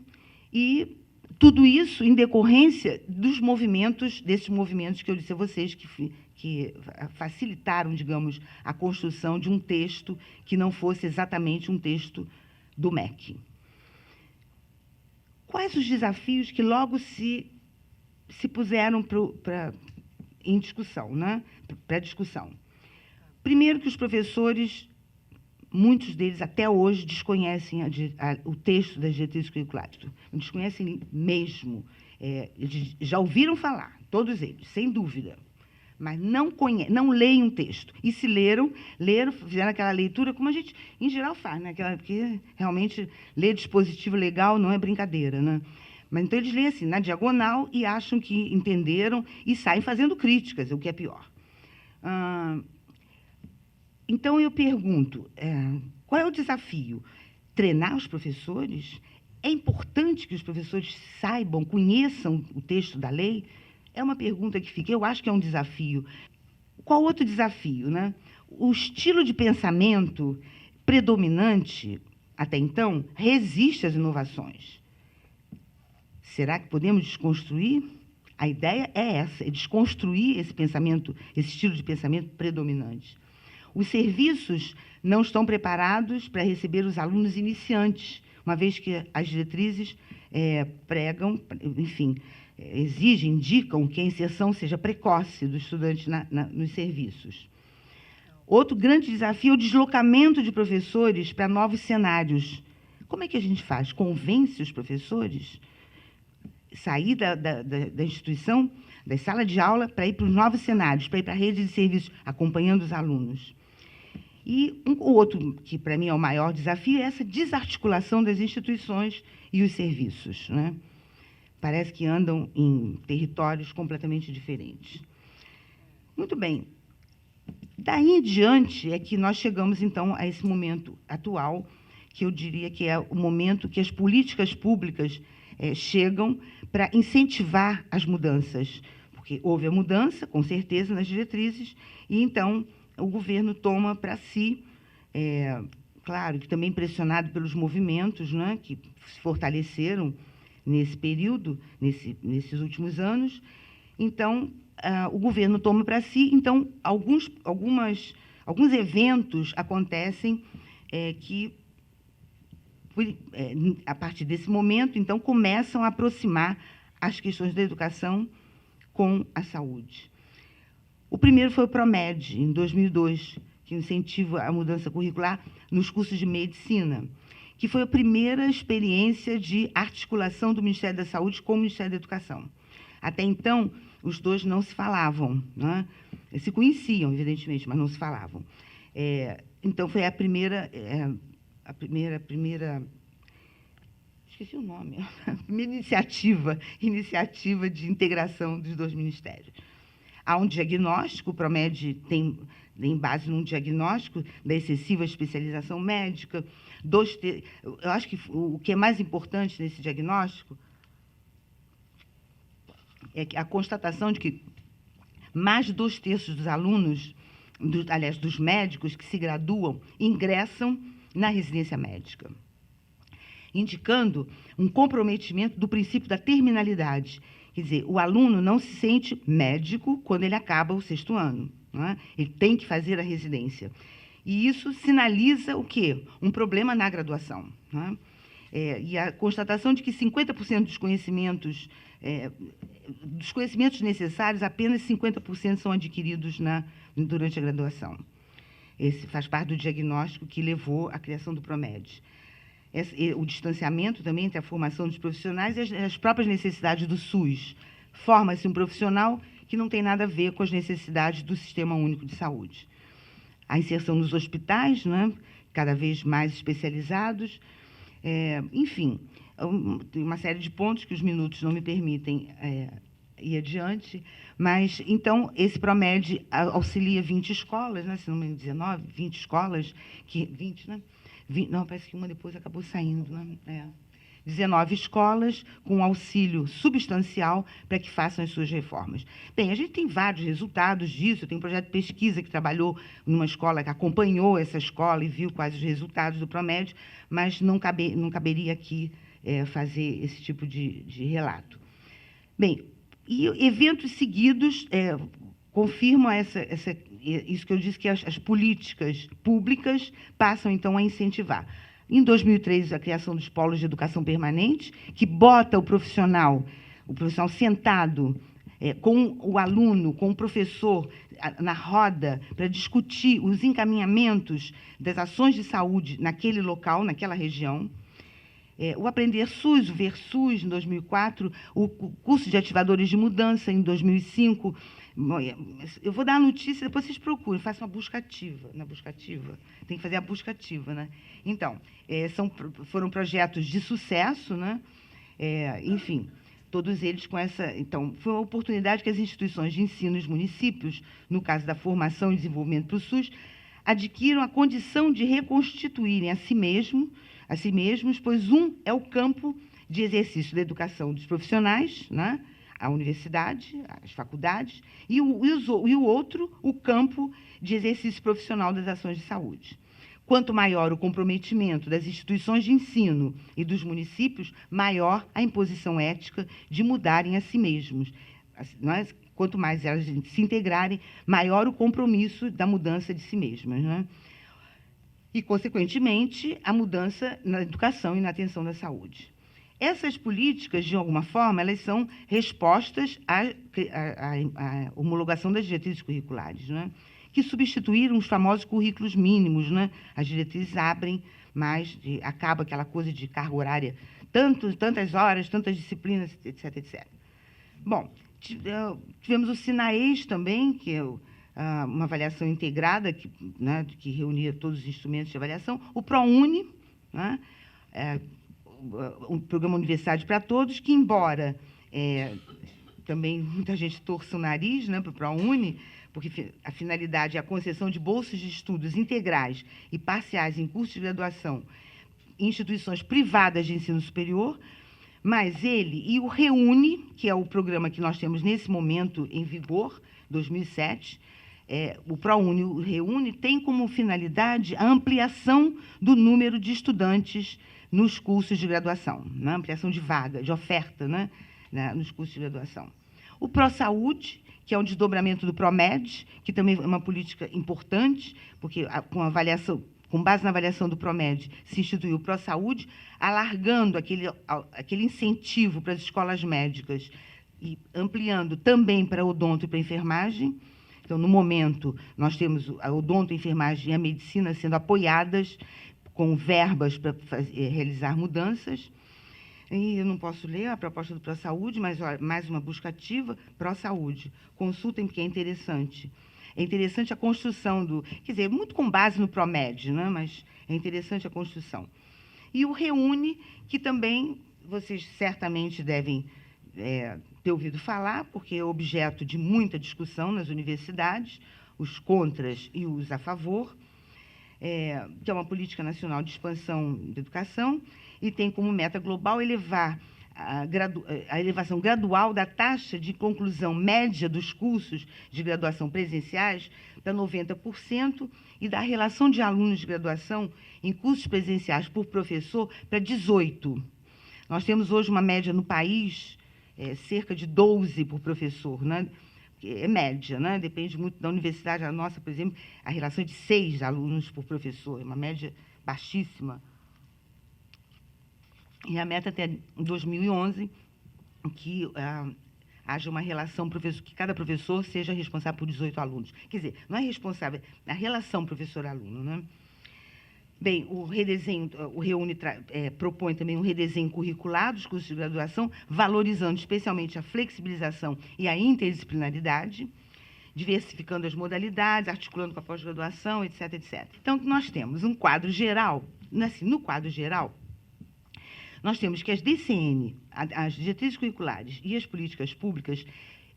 e tudo isso em decorrência desses movimentos que eu disse a vocês, que facilitaram, digamos, a construção de um texto que não fosse exatamente um texto do MEC. Quais os desafios que logo se puseram em discussão, né? Para discussão? Primeiro, que os professores, muitos deles até hoje, desconhecem o texto das diretrizes curriculares. Desconhecem mesmo. Já ouviram falar, todos eles, sem dúvida, mas não leem um texto. E se leram, fizeram aquela leitura como a gente, em geral, faz, né? Porque realmente ler dispositivo legal não é brincadeira, né? Mas então eles leem assim, na diagonal, e acham que entenderam e saem fazendo críticas, o que é pior. Então, eu pergunto, qual é o desafio? Treinar os professores? É importante que os professores saibam, conheçam o texto da lei? É uma pergunta que fica, eu acho que é um desafio. Qual outro desafio, né? O estilo de pensamento predominante, até então, resiste às inovações. Será que podemos desconstruir? A ideia é essa, é desconstruir esse pensamento, esse estilo de pensamento predominante. Os serviços não estão preparados para receber os alunos iniciantes, uma vez que as diretrizes pregam, enfim, exigem, indicam que a inserção seja precoce do estudante nos serviços. Outro grande desafio é o deslocamento de professores para novos cenários. Como é que a gente faz? Convence os professores? Sair da instituição, da sala de aula, para ir para os novos cenários, para ir para a rede de serviços, acompanhando os alunos. E o outro, que para mim é o maior desafio, é essa desarticulação das instituições e os serviços, né? Parece que andam em territórios completamente diferentes. Muito bem. Daí em diante é que nós chegamos, então, a esse momento atual, que eu diria que é o momento que as políticas públicas chegam para incentivar as mudanças, porque houve a mudança, com certeza, nas diretrizes, e, então, o governo toma para si, claro, que também pressionado pelos movimentos, né, que se fortaleceram nesse período, nesses últimos anos. Então, o governo toma para si, então, alguns eventos acontecem que, a partir desse momento, então, começam a aproximar as questões da educação com a saúde. O primeiro foi o PROMED, em 2002, que incentiva a mudança curricular nos cursos de medicina, que foi a primeira experiência de articulação do Ministério da Saúde com o Ministério da Educação. Até então, os dois não se falavam, né? Se conheciam, evidentemente, mas não se falavam. Então, foi a primeira esqueci o nome, a primeira iniciativa de integração dos dois ministérios. Há um diagnóstico, o PROMED tem base num diagnóstico da excessiva especialização médica. Eu acho que o que é mais importante nesse diagnóstico é a constatação de que mais de 2/3 dos alunos, aliás, dos médicos que se graduam, ingressam na residência médica, indicando um comprometimento do princípio da terminalidade. Quer dizer, o aluno não se sente médico quando ele acaba o 6º ano, não é? Ele tem que fazer a residência. E isso sinaliza o quê? Um problema na graduação, não é? E a constatação de que 50% dos conhecimentos necessários, apenas 50% são adquiridos durante a graduação. Esse faz parte do diagnóstico que levou à criação do PROMED. O distanciamento também entre a formação dos profissionais e as próprias necessidades do SUS. Forma-se um profissional que não tem nada a ver com as necessidades do Sistema Único de Saúde. A inserção nos hospitais, né, cada vez mais especializados, enfim, tem uma série de pontos que os minutos não me permitem ir adiante, mas, então, esse PROMED auxilia 20 escolas, né, se não me engano, 19, 20 escolas, 20, né? Não, parece que uma depois acabou saindo, né? 19 escolas com auxílio substancial para que façam as suas reformas. Bem, a gente tem vários resultados disso. Tem um projeto de pesquisa que trabalhou numa escola, que acompanhou essa escola e viu quais os resultados do PROMED, mas não caberia aqui fazer esse tipo de relato. Bem, e eventos seguidos confirmam isso que eu disse, que as políticas públicas passam, então, a incentivar. Em 2003, a criação dos polos de educação permanente, que bota o profissional sentado com o aluno, com o professor, na roda, para discutir os encaminhamentos das ações de saúde naquele local, naquela região. O Aprender SUS, o Ver SUS, em 2004, o curso de ativadores de mudança, em 2005. Eu vou dar a notícia, depois vocês procuram, façam uma busca ativa. Na busca ativa, tem que fazer a busca ativa, né? Então, foram projetos de sucesso, né? Enfim, todos eles com essa... Então, foi uma oportunidade que as instituições de ensino e os municípios, no caso da formação e desenvolvimento para o SUS, adquiram a condição de reconstituírem a si mesmos, pois é o campo de exercício da educação dos profissionais, né? A universidade, as faculdades, e o outro, o campo de exercício profissional das ações de saúde. Quanto maior o comprometimento das instituições de ensino e dos municípios, maior a imposição ética de mudarem a si mesmos, quanto mais elas se integrarem, maior o compromisso da mudança de si mesmas, né? E, consequentemente, a mudança na educação e na atenção da saúde. Essas políticas, de alguma forma, elas são respostas à homologação das diretrizes curriculares, né? Que substituíram os famosos currículos mínimos, né? As diretrizes abrem mais, acaba aquela coisa de carga horária, tantas horas, tantas disciplinas, etc, etc. Bom, tivemos o SINAES também, que é uma avaliação integrada, né, que reunia todos os instrumentos de avaliação, o ProUni, né, um programa Universidade para Todos, que, embora também muita gente torça o nariz, né, para o ProUni, porque a finalidade é a concessão de bolsas de estudos integrais e parciais em cursos de graduação em instituições privadas de ensino superior, mas ele e o REUNE, que é o programa que nós temos nesse momento em vigor, 2007, o ProUni e o REUNE tem como finalidade a ampliação do número de estudantes nos cursos de graduação, né? Ampliação de vaga, de oferta, né? Nos cursos de graduação. O ProSaúde, que é um desdobramento do ProMed, que também é uma política importante, porque com base na avaliação do ProMed, se instituiu o ProSaúde, alargando aquele incentivo para as escolas médicas e ampliando também para odonto e para enfermagem. Então, no momento, nós temos a odonto, a enfermagem e a medicina sendo apoiadas com verbas para realizar mudanças. E eu não posso ler a proposta do ProSaúde, mas olha, mais uma busca ativa, ProSaúde. Consultem, porque é interessante. É interessante a construção quer dizer, muito com base no ProMed, né? Mas é interessante a construção. E o REUNE, que também vocês certamente devem ter ouvido falar, porque é objeto de muita discussão nas universidades, os contras e os a favor, que é uma política nacional de expansão da educação, e tem como meta global elevar a elevação gradual da taxa de conclusão média dos cursos de graduação presenciais para 90% e da relação de alunos de graduação em cursos presenciais por professor para 18%. Nós temos hoje uma média no país, cerca de 12 por professor, né? É média, né? Depende muito da universidade. A nossa, por exemplo, a relação é de 6 alunos por professor, é uma média baixíssima. E a meta até 2011, que haja uma relação que cada professor seja responsável por 18 alunos. Quer dizer, não é responsável, é a relação professor-aluno, né? Bem, o REUNE propõe também um redesenho curricular dos cursos de graduação, valorizando especialmente a flexibilização e a interdisciplinaridade, diversificando as modalidades, articulando com a pós-graduação, etc, etc. Então, nós temos um quadro geral. Assim, no quadro geral, nós temos que as DCN, as diretrizes curriculares e as políticas públicas,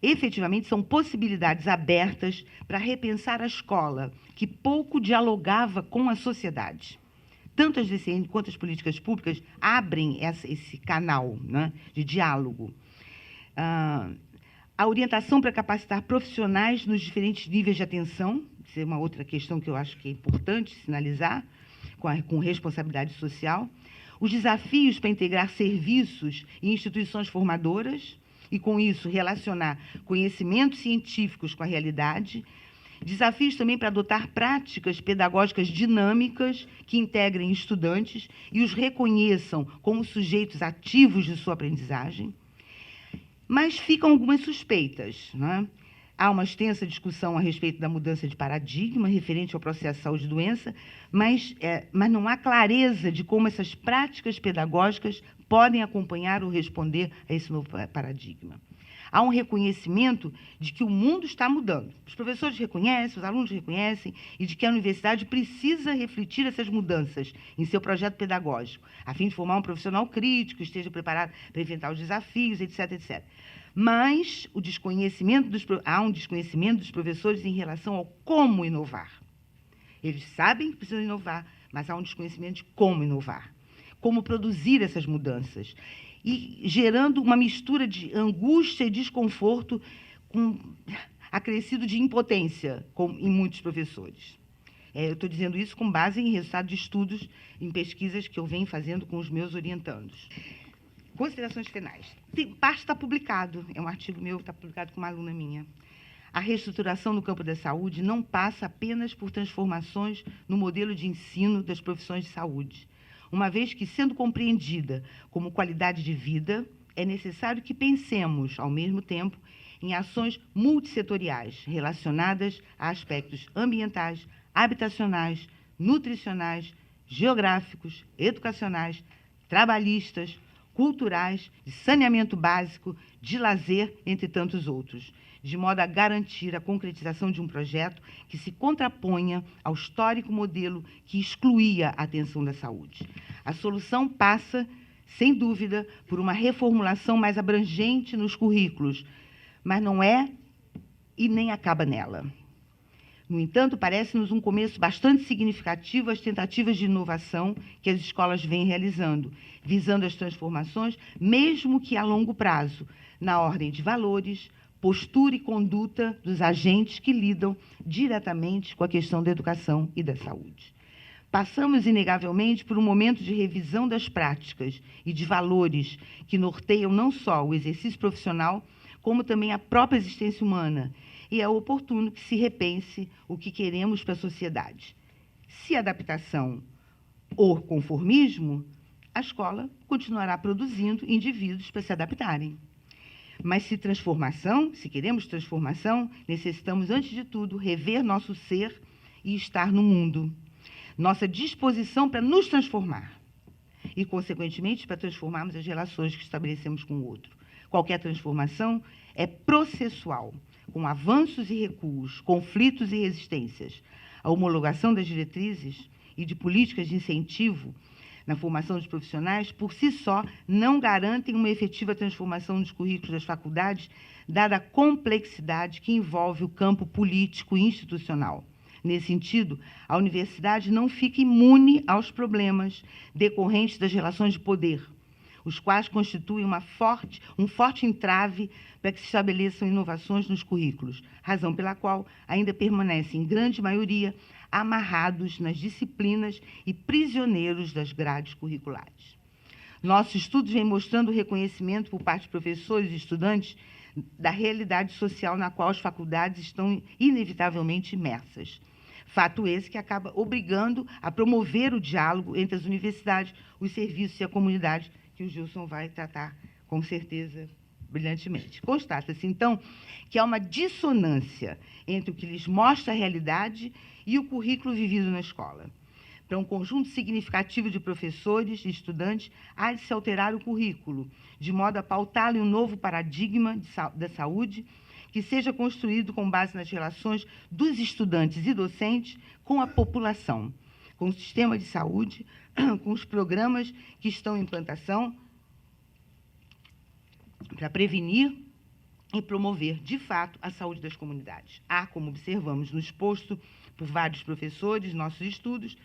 efetivamente são possibilidades abertas para repensar a escola, que pouco dialogava com a sociedade. Tanto as DCN quanto as políticas públicas abrem esse canal, né, de diálogo. A orientação para capacitar profissionais nos diferentes níveis de atenção, isso é uma outra questão que eu acho que é importante sinalizar, com responsabilidade social. Os desafios para integrar serviços e instituições formadoras, e, com isso, relacionar conhecimentos científicos com a realidade. Desafios também para adotar práticas pedagógicas dinâmicas que integrem estudantes e os reconheçam como sujeitos ativos de sua aprendizagem. Mas ficam algumas suspeitas, né? Há uma extensa discussão a respeito da mudança de paradigma referente ao processo de saúde e doença, mas não há clareza de como essas práticas pedagógicas podem acompanhar ou responder a esse novo paradigma. Há um reconhecimento de que o mundo está mudando. Os professores reconhecem, os alunos reconhecem, e de que a universidade precisa refletir essas mudanças em seu projeto pedagógico, a fim de formar um profissional crítico, esteja preparado para enfrentar os desafios, etc, etc. Mas há um desconhecimento dos professores em relação ao como inovar. Eles sabem que precisam inovar, mas há um desconhecimento de como inovar, como produzir essas mudanças, e gerando uma mistura de angústia e desconforto acrescido de impotência em muitos professores. Eu estou dizendo isso com base em resultados de estudos, em pesquisas que eu venho fazendo com os meus orientandos. Considerações finais. Parte está publicado, é um artigo meu, está publicado com uma aluna minha. A reestruturação no campo da saúde não passa apenas por transformações no modelo de ensino das profissões de saúde, uma vez que, sendo compreendida como qualidade de vida, é necessário que pensemos, ao mesmo tempo, em ações multissetoriais relacionadas a aspectos ambientais, habitacionais, nutricionais, geográficos, educacionais, trabalhistas, culturais, de saneamento básico, de lazer, entre tantos outros, de modo a garantir a concretização de um projeto que se contraponha ao histórico modelo que excluía a atenção da saúde. A solução passa, sem dúvida, por uma reformulação mais abrangente nos currículos, mas não é e nem acaba nela. No entanto, parece-nos um começo bastante significativo as tentativas de inovação que as escolas vêm realizando, visando as transformações, mesmo que a longo prazo, na ordem de valores, postura e conduta dos agentes que lidam diretamente com a questão da educação e da saúde. Passamos, inegavelmente, por um momento de revisão das práticas e de valores que norteiam não só o exercício profissional, como também a própria existência humana, e é oportuno que se repense o que queremos para a sociedade. Se adaptação ou conformismo, a escola continuará produzindo indivíduos para se adaptarem. Mas se queremos transformação, necessitamos, antes de tudo, rever nosso ser e estar no mundo. Nossa disposição para nos transformar e, consequentemente, para transformarmos as relações que estabelecemos com o outro. Qualquer transformação é processual, com avanços e recuos, conflitos e resistências. A homologação das diretrizes e de políticas de incentivo na formação dos profissionais, por si só, não garantem uma efetiva transformação dos currículos das faculdades, dada a complexidade que envolve o campo político e institucional. Nesse sentido, a universidade não fica imune aos problemas decorrentes das relações de poder, os quais constituem um forte entrave para que se estabeleçam inovações nos currículos, razão pela qual ainda permanecem, em grande maioria, amarrados nas disciplinas e prisioneiros das grades curriculares. Nossos estudos vêm mostrando o reconhecimento por parte de professores e estudantes da realidade social na qual as faculdades estão inevitavelmente imersas. Fato esse que acaba obrigando a promover o diálogo entre as universidades, os serviços e a comunidade, que o Gilson vai tratar, com certeza, brilhantemente. Constata-se, então, que há uma dissonância entre o que lhes mostra a realidade e o currículo vivido na escola. Para um conjunto significativo de professores e estudantes, há de se alterar o currículo, de modo a pautá-lo em um novo paradigma da saúde, que seja construído com base nas relações dos estudantes e docentes com a população, com o sistema de saúde, com os programas que estão em implantação, para prevenir e promover, de fato, a saúde das comunidades. Há, como observamos no exposto por vários professores, nossos estudos,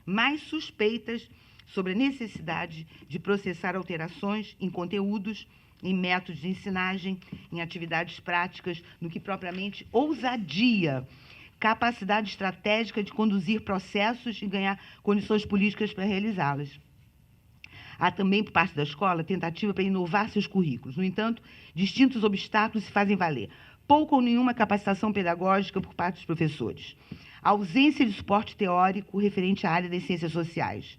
mais suspeitas sobre a necessidade de processar alterações em conteúdos, em métodos de ensinagem, em atividades práticas, no que propriamente ousadia, capacidade estratégica de conduzir processos e ganhar condições políticas para realizá-las. Há também, por parte da escola, tentativa para inovar seus currículos. No entanto, distintos obstáculos se fazem valer. Pouca ou nenhuma capacitação pedagógica por parte dos professores. A ausência de suporte teórico referente à área das ciências sociais.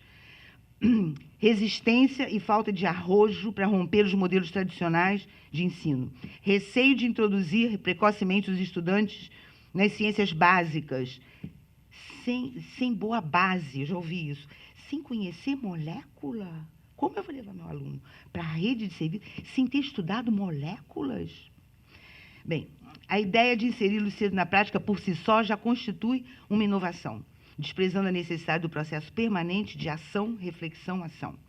Resistência e falta de arrojo para romper os modelos tradicionais de ensino. Receio de introduzir precocemente os estudantes nas ciências básicas, sem boa base, eu já ouvi isso, sem conhecer molécula. Como eu vou levar meu aluno para a rede de serviço sem ter estudado moléculas? Bem, a ideia de inseri-lo cedo na prática por si só já constitui uma inovação, desprezando a necessidade do processo permanente de ação, reflexão, ação.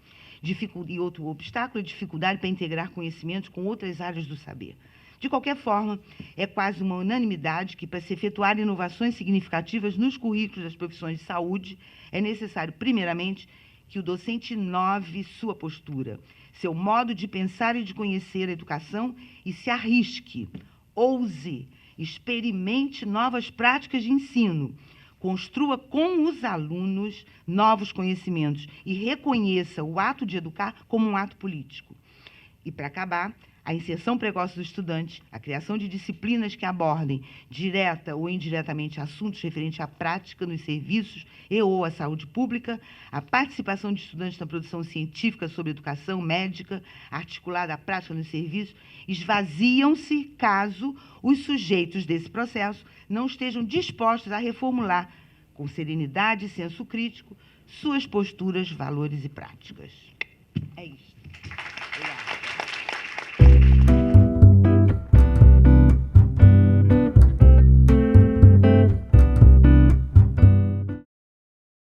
E outro obstáculo é a dificuldade para integrar conhecimentos com outras áreas do saber. De qualquer forma, é quase uma unanimidade que, para se efetuar inovações significativas nos currículos das profissões de saúde, é necessário, primeiramente, que o docente inove sua postura, seu modo de pensar e de conhecer a educação e se arrisque, ouse, experimente novas práticas de ensino, construa com os alunos novos conhecimentos e reconheça o ato de educar como um ato político. E, para acabar, a inserção precoce do estudante, a criação de disciplinas que abordem, direta ou indiretamente, assuntos referentes à prática nos serviços e ou à saúde pública, a participação de estudantes na produção científica sobre educação médica, articulada à prática nos serviços, esvaziam-se caso os sujeitos desse processo não estejam dispostos a reformular, com serenidade e senso crítico, suas posturas, valores e práticas. É isso. Obrigada.